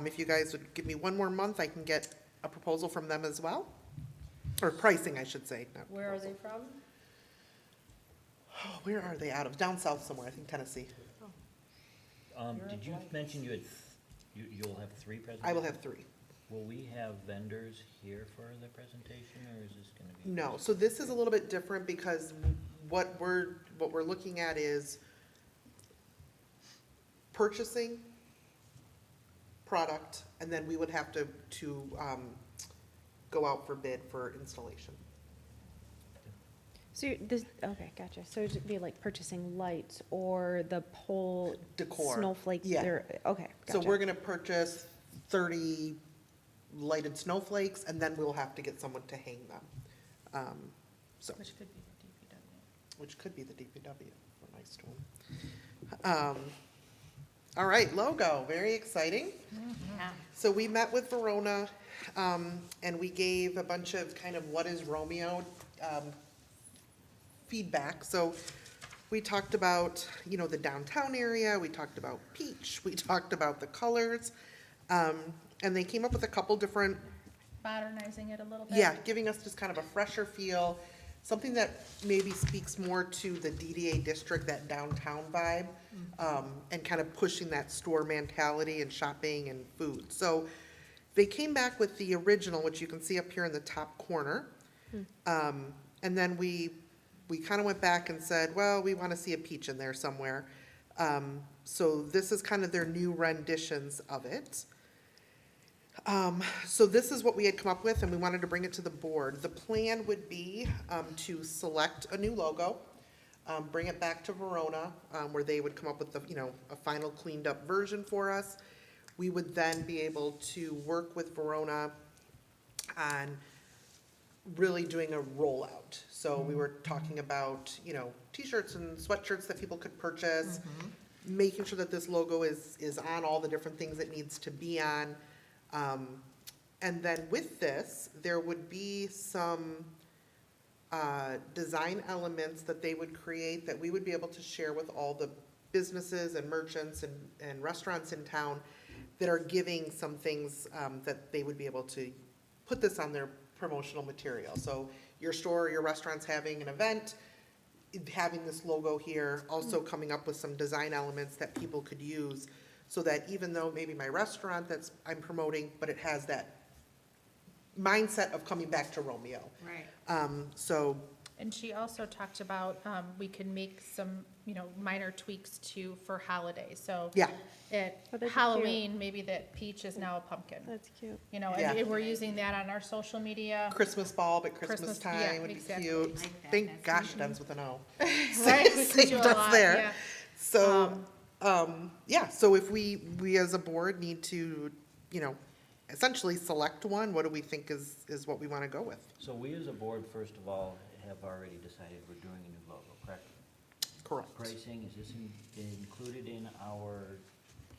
if you guys would give me one more month, I can get a proposal from them as well. Or pricing, I should say, not Where are proposal. they from? Oh, where are they out of? Down south somewhere, I think Tennessee. Did you mention you had, you'll have 3 presentations? I will have 3. Will we have vendors here for the presentation, or is this gonna be? No, so this is a little bit different because what we're looking at is purchasing product, and then we would have to go out for bid for installation. So okay, gotcha. So it'd be like purchasing lights or the pole Decor. snowflakes, Yeah. okay, So gotcha. we're gonna purchase 30 lighted snowflakes, and then we'll have to get someone to hang them. So, Which could be the DPW. which could be the DPW, we're nice to them. All right, logo, very exciting. Yeah. So we met with Verona, and we gave a bunch of kind of what is Romeo feedback. So we talked about, you know, the downtown area, we talked about peach, we talked about the colors, and they came up with a couple different, Modernizing it a little bit. yeah, giving us just kind of a fresher feel, something that maybe speaks more to the DDA district, that downtown vibe, and kind of pushing that store mentality and shopping and food. So they came back with the original, which you can see up here in the top corner. And then we kind of went back and said, well, we want to see a peach in there somewhere. So this is kind of their new renditions of it. So this is what we had come up with, and we wanted to bring it to the board. The plan would be to select a new logo, bring it back to Verona, where they would come up with a final cleaned up version for us. We would then be able to work with Verona on really doing a rollout. So we were talking about, t-shirts and sweatshirts that people could purchase, making sure that this logo is on all the different things it needs to be on. And then with this, there would be some design elements that they would create that we would be able to share with all the businesses and merchants and restaurants in town that are giving some things that they would be able to put this on their promotional material. So your store or your restaurant's having an event, having this logo here, also coming up with some design elements that people could use, so that even though maybe my restaurant I'm promoting, but it has that mindset of coming back to Romeo. Right. So, And she also talked about, we can make some, minor tweaks for holidays, so. yeah, At Oh, that'd be cute. Halloween, maybe that peach is now a pumpkin, That's cute. Yeah. and we're using that on our social media. Christmas bulb at Christmas Christmas, yeah, time would be exactly. cute. Like that, Thank that's gosh it ends with an O. Right, we could do Saved a us lot, there. yeah. So, yeah, so if we as a board need to, essentially select one, what do we think is what we want to go with? So we as a board, first of all, have already decided we're doing a new logo, correct? Correct. Pricing, is this included in our?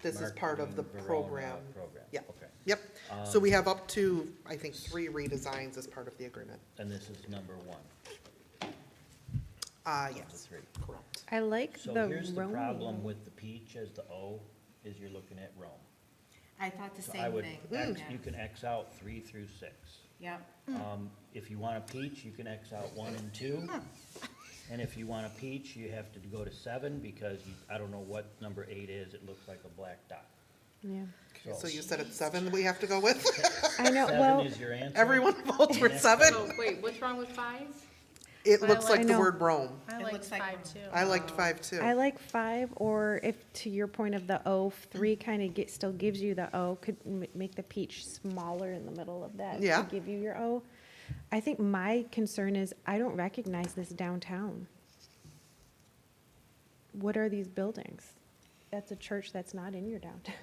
This is part of the marketing Verona program. Program, Yeah. okay. Yep. So we have up to, I think, 3 redesigns as part of the agreement. And this is number 1 of the Yes, 3. correct. I like So the here's the Romeo. problem with the peach as the O, is you're looking at Rome. I thought the So I same would thing. X, Yeah. you can X out 3 through 6. Yep. If you want a peach, you can X out 1 and 2. And if you want a peach, you have to go to 7, because I don't know what number 8 is, it looks like a black dot. Yeah. So you said it's 7 that we have to go with? I know, well, 7 is your answer. Everyone votes for Next. 7? So, wait, what's wrong with 5? It I looks like- like the I know. word Rome. I It liked looks like 5 Rome. too. I liked 5 too. I like 5, or if, to your point of the O, 3 kind of still gives you the O, could make the peach smaller in the middle of that Yeah. to give you your O. I think my concern is I don't recognize this downtown. What are these buildings? That's a church that's not in your downtown.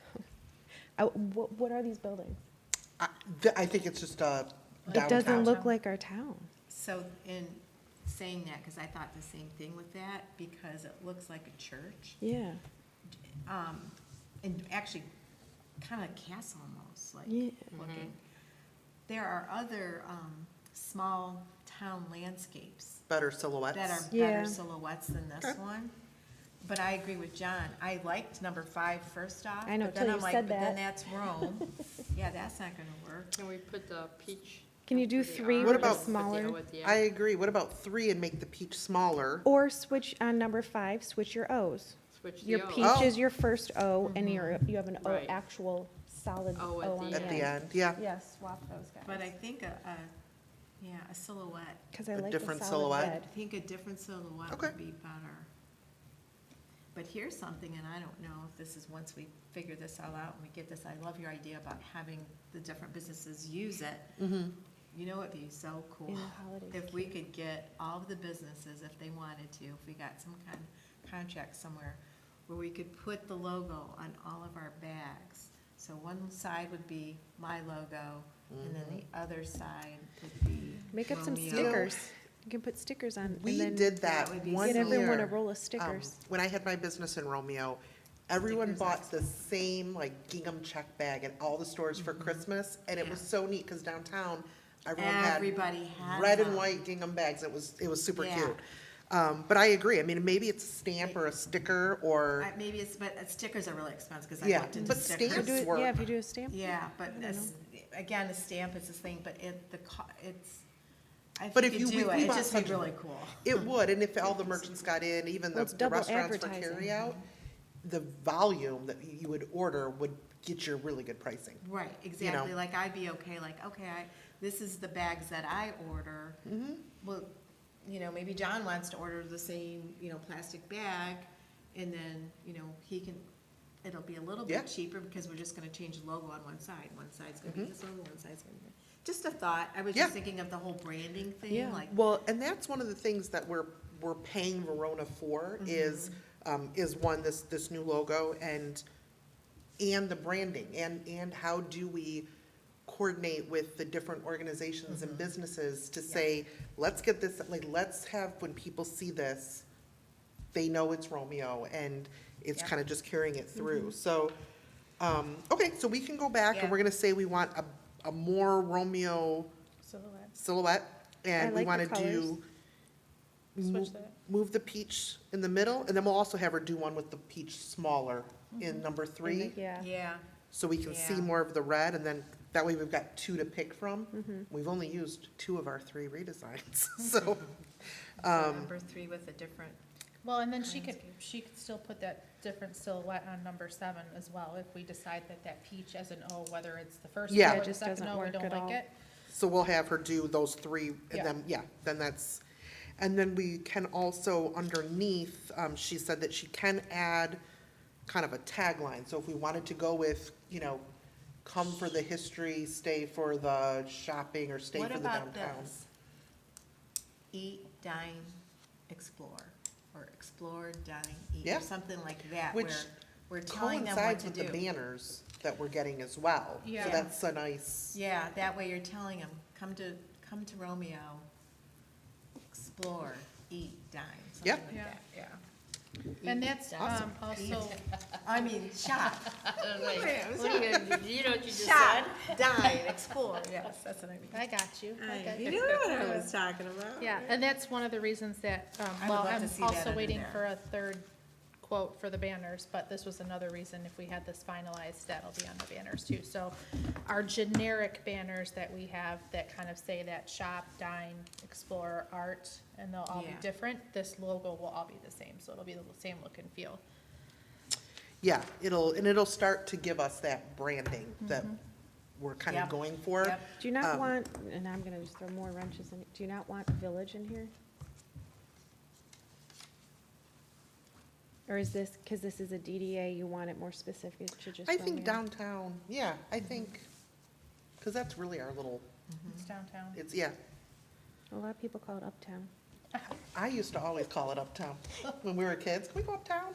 What are these buildings? I think it's just It downtown. doesn't look like our town. So in saying that, because I thought the same thing with that, because it looks like a church, Yeah, and actually kind of castle almost, like Yeah. looking. there are other, small town landscapes Better silhouettes. that are Yeah. better silhouettes than this Okay. one. But I agree with John. I liked number 5 first off. I know, but then till you I'm like, said but then that. that's Rome. Yeah, that's not gonna work. Can we put the peach? Can you do for the 3 R What with the about- with the smaller? O at the end? I agree. What about 3 and make the peach smaller? Or switch on number 5, switch your O's. Switch the Your O. peach is your first O, and you have an O, Right. actual solid O O at on the At the end, yeah. Yes, swap those guys. But I think a silhouette, Because I a like the different solid silhouette. red. I think a different silhouette Okay. would be better. But here's something, and I don't know if this is once we figure this all out and we get this, I love your idea about having the different businesses use it. Mm-hmm. You know, it'd be so cool. In the holidays. If we could get all of the businesses, if they wanted to, if we got some kind of contract somewhere, where we could put the logo on all of our bags. So one side would be my logo, and then the other side would be Make up some Romeo. stickers. You can put stickers on, and We then did that that would be one get year. everyone a roll of um, stickers. When I had my business in Romeo, everyone Stickers bought on. the same like gingham check bag at all the stores for Christmas, and it was Yeah. so neat, because downtown, everyone had Everybody had red and them. white gingham bags. It was super Yeah. cute. But I agree. I mean, maybe it's a stamp or a sticker or, Maybe it's, but stickers are really expensive, because I Yeah, looked into but stickers. stamps Do it- work. Yeah, if you do a stamp. Yeah, but I don't again, a stamp is this thing, but it's, I But think if you you- do if it, we it bought just be such- really cool. it would, and if all the merchants got in, even Well, it's the double restaurants for advertising. carryout, the volume that you would order would get you really good pricing. Right, exactly, like I'd be okay, this is the bags that I order. Mm-hmm. Well, maybe John wants to order the same, plastic bag, and then, it'll be a little Yeah. bit cheaper, because we're just gonna change the logo on one side. One side's gonna be Mhm. this logo, one side's gonna be, just a thought, I was Yeah. just thinking of the whole branding thing, Yeah. like, Well, and that's one of the things that we're paying Verona for is one, this new logo and the branding and how do we coordinate with the different organizations and businesses to say, let's get this, like, let's have, when people see this, they know it's Romeo and it's Yeah. kind of just carrying it through. So, okay, so we can go back and Yeah. we're gonna say we want a more Romeo Silhouette. silhouette, and we like the wanna colors. do, Switch that. move the peach in the middle, and then we'll also have her do one with the peach smaller in number 3, Yeah. yeah. so we can see Yeah. more of the red, and then that way we've got 2 to pick from. Mm-hmm. We've only used 2 of our 3 redesigns, so, So number 3 with a different, Well, and then she could still put that different silhouette on number 7 as well, if we decide that peach as an O, whether it's the first Yeah. O It or the just second doesn't O, we work don't at like all. it. so we'll have her do those 3, Yeah. and then that's, and then we can also, underneath, she said that she can add kind of a tagline, so if we wanted to go with, come for the history, stay for the shopping, or stay what for the about downtown. this? Eat, dine, explore, or explore, dine, eat, Yeah. or something like that, Which where we're telling them what Coincides to with the do. banners that we're getting as well. Yeah. So that's a nice, Yeah, that way you're telling them, come to Romeo, explore, eat, dine, Yeah. something like that, yeah. And that's Awesome. also, I mean, shop, I was like, Wait, what are you gonna do? You know what you just said? shop, dine, explore, yes, that's what I mean. I got you. I got You you. knew what I was talking about. Yeah, and that's one of the reasons that, I would well, love I'm to see that also under waiting there. for a third quote for the banners, but this was another reason if we had this finalized, that'll be on the banners too. So our generic banners that we have that kind of say that shop, dine, explore, art, and they'll all be Yeah. different, this logo will all be the same, so it'll be the same look and feel. yeah, it'll start to give us that branding that we're kind of Yep. going for. Yep. Do you not Um, want, and I'm gonna just throw more wrenches in it, do you not want village in here? Or is this, because this is a DDA, you want it more specific to just I think Romeo? downtown, yeah, I think, because that's really our little, It's downtown. it's, yeah. A lot of people call it uptown. I used to always call it uptown when we were kids. Can we go uptown?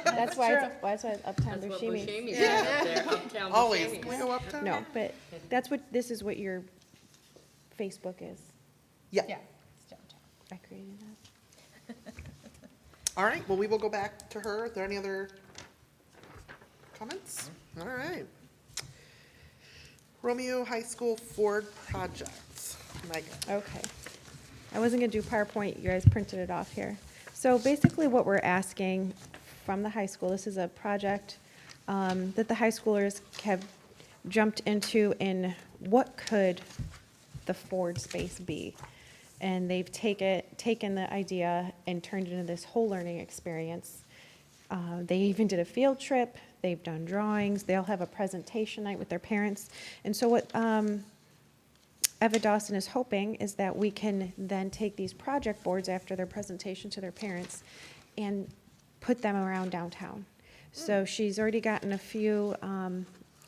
That's why it's uptown That's what Buscemi. Buscemi's Yeah. up there, uptown Always. Buscemi's. Can we go uptown? No, but this is what your Facebook is. Yeah. Yeah, it's downtown. I created that. All right, well, we will go back to her. Are there any other comments? All right. Romeo High School Ford project. Micah. Okay. I wasn't gonna do PowerPoint, you guys printed it off here. So basically what we're asking from the high school, this is a project that the high schoolers have jumped into in what could the Ford space be? And they've taken the idea and turned it into this whole learning experience. They even did a field trip, they've done drawings, they'll have a presentation night with their parents. And so what Eva Dawson is hoping is that we can then take these project boards after their presentation to their parents and put them around downtown. So she's already gotten a few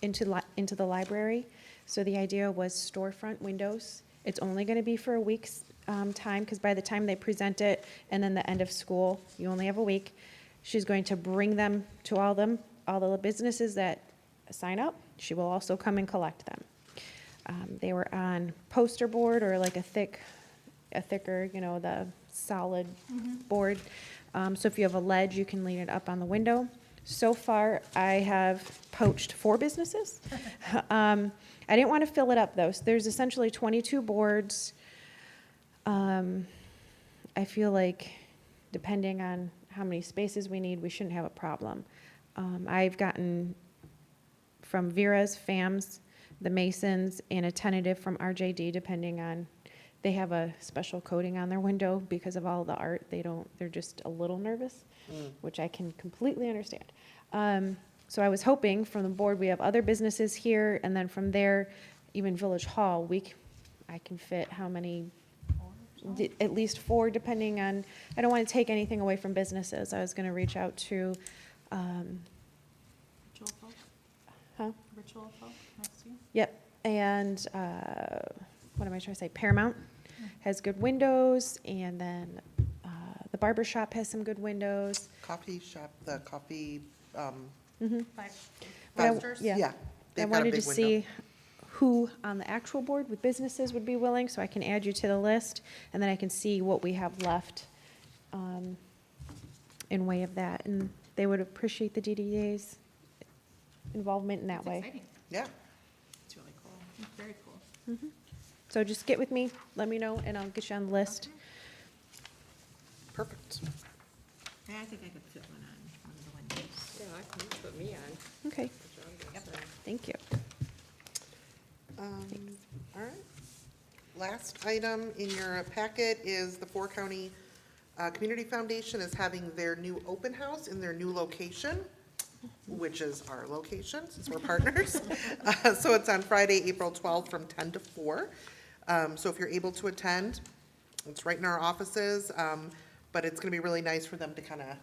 into the library. So the idea was storefront windows. It's only going to be for a week's time, because by the time they present it and then the end of school, you only have a week. She's going to bring them to all the businesses that sign up. She will also come and collect them. They were on poster board or like a thicker, the solid board. So if you have a ledge, you can lean it up on the window. So far, I have poached 4 businesses. I didn't want to fill it up though. So there's essentially 22 boards. I feel like depending on how many spaces we need, we shouldn't have a problem. I've gotten from Vera's, FAM's, the Masons, and a tentative from RJD, depending on, they have a special coating on their window because of all the art. They're just a little nervous, which I can completely understand. So I was hoping from the board, we have other businesses here, and then from there, even Village Hall, I can fit how many? At least 4, depending on, I don't want to take anything away from businesses. I was going to reach out to, Ritual folk, huh? ritual folk next to you. Yep, and what am I trying to say? Paramount has good windows, and then the barber shop has some good windows. Coffee shop, the coffee, Like But I- posters. yeah. yeah. I They've got a wanted to big window. see who on the actual board with businesses would be willing, so I can add you to the list, and then I can see what we have left in way of that, and they would appreciate the DDA's involvement in that It's way. exciting. Yeah, It's really cool. It's very cool. So just get with me, let me know, and I'll get you on the list. perfect. Yeah, I think I could fit one on one of the windows. Yeah, I can put me on. Okay, That's what I'm gonna say. thank you. All right. Last item in your packet is the Four County Community Foundation is having their new open house in their new location, which is our location, since we're partners. So it's on Friday, April 12th from 10 to 4. So if you're able to attend, it's right in our offices, but it's going to be really nice for them to kind of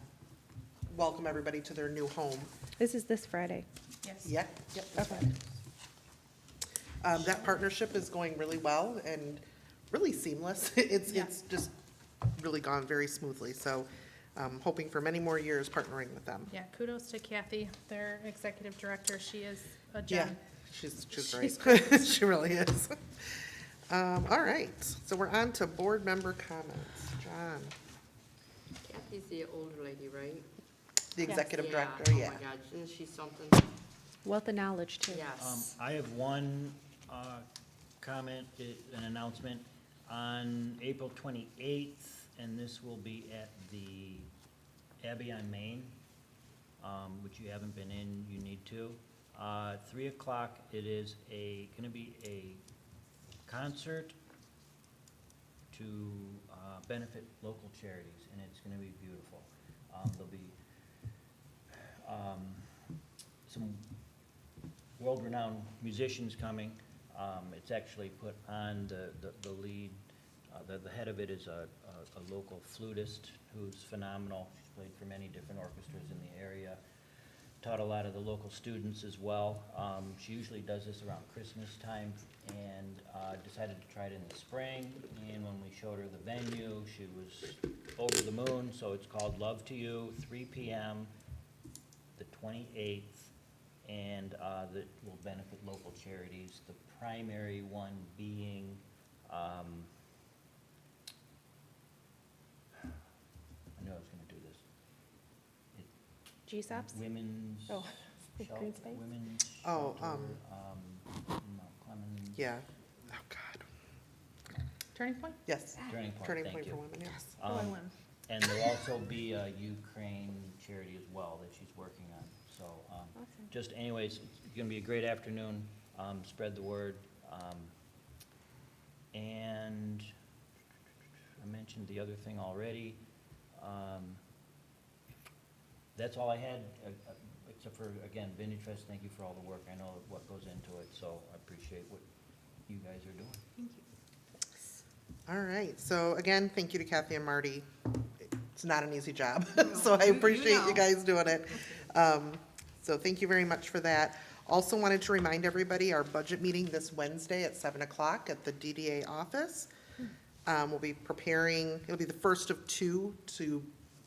welcome everybody to their new home. This is this Friday. Yes. Yep, that's right. That partnership is going really well and really seamless. It's just really gone very smoothly, so hoping for many more years partnering with them. Yeah, kudos to Kathy, their executive director. She is a Yeah, gem. she's She's great. She really is. All right, so we're on to board member comments. John, Kathy's the older lady, right? the executive Yeah. director, yeah. Oh my God, isn't she something? Wealth of knowledge, too. Yes. I have one comment, an announcement. On April 28th, and this will be at the Abbey on Main, which you haven't been in, you need to. 3 o'clock, it is going to be a concert to benefit local charities, and it's going to be beautiful. There'll be some world-renowned musicians coming. It's actually put on the lead, the head of it is a local flutist who's phenomenal. She's played for many different orchestras in the area, taught a lot of the local students as well. She usually does this around Christmas time, and decided to try it in the spring, and when we showed her the venue, she was over the moon. So it's called Love to You, 3 p.m., the 28th, and that will benefit local charities. The primary one being, I knew I was gonna do this. GSAPS? Women's. Oh, Shel- green space? Women's Oh, shelter, Mount Clemens. Yeah. Oh, God. Turning Point? Yes. Turning Point, Turning thank Point you. for Women, yes. Oh, I Um, win. And there'll also be a Ukraine charity as well that she's working on. So, Awesome. just anyways, it's gonna be a great afternoon. Spread the word. And I mentioned the other thing already. That's all I had, except for, again, Vintage Fest, thank you for all the work. I know what goes into it, so I appreciate what you guys are doing. Thank you. All right, so again, thank you to Kathy and Marty. It's not an easy job, so I appreciate you guys doing it. So thank you very much for that. Also wanted to remind everybody, our budget meeting this Wednesday at 7 o'clock at the DDA office. We'll be preparing, it'll be the first of two to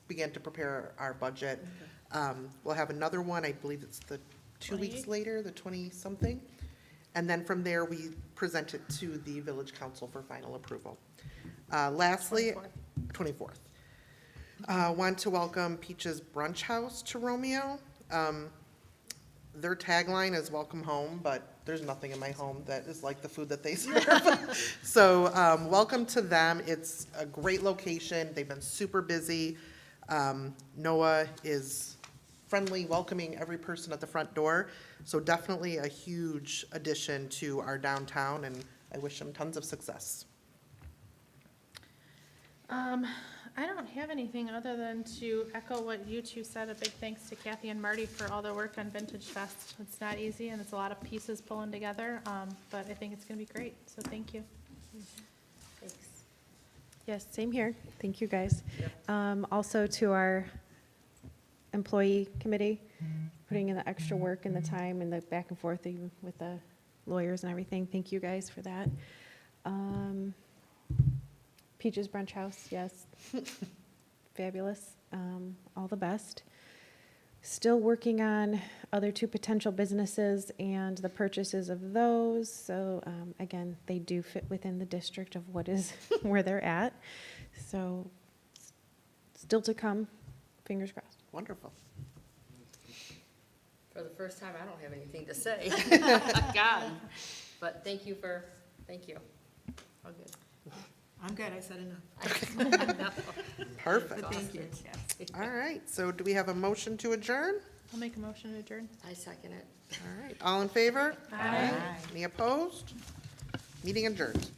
begin to prepare our budget. We'll have another one, I believe it's the 2 weeks 28th? later, the 20-something. And then from there, we present it to the village council for final approval. Lastly, 24th. Want to welcome Peach's Brunch House to Romeo. Their tagline is "Welcome home," but there's nothing in my home that is like the food that they serve. So, welcome to them. It's a great location. They've been super busy. Noah is friendly, welcoming every person at the front door. So definitely a huge addition to our downtown, and I wish them tons of success. I don't have anything other than to echo what you two said. A big thanks to Kathy and Marty for all their work on Vintage Fest. It's not easy and it's a lot of pieces pulling together, but I think it's gonna be great, so thank you. Thanks. Yes, same here. Thank you, guys. Yep. Also to our employee committee, putting in the extra work and the time and the back and forth even with the lawyers and everything. Thank you guys for that. Peaches Brunch House, yes. Fabulous. All the best. Still working on other two potential businesses and the purchases of those. So, again, they do fit within the district of what is, where they're at. So, still to come, fingers crossed. Wonderful. For the first time, I don't have anything to say. God, but thank you. All good. I'm good, I said enough. Perfect. But thank you. All right, so do we have a motion to adjourn? I'll make a motion to adjourn. I second it. All right, all in favor? Aye. Any opposed? Meeting adjourned.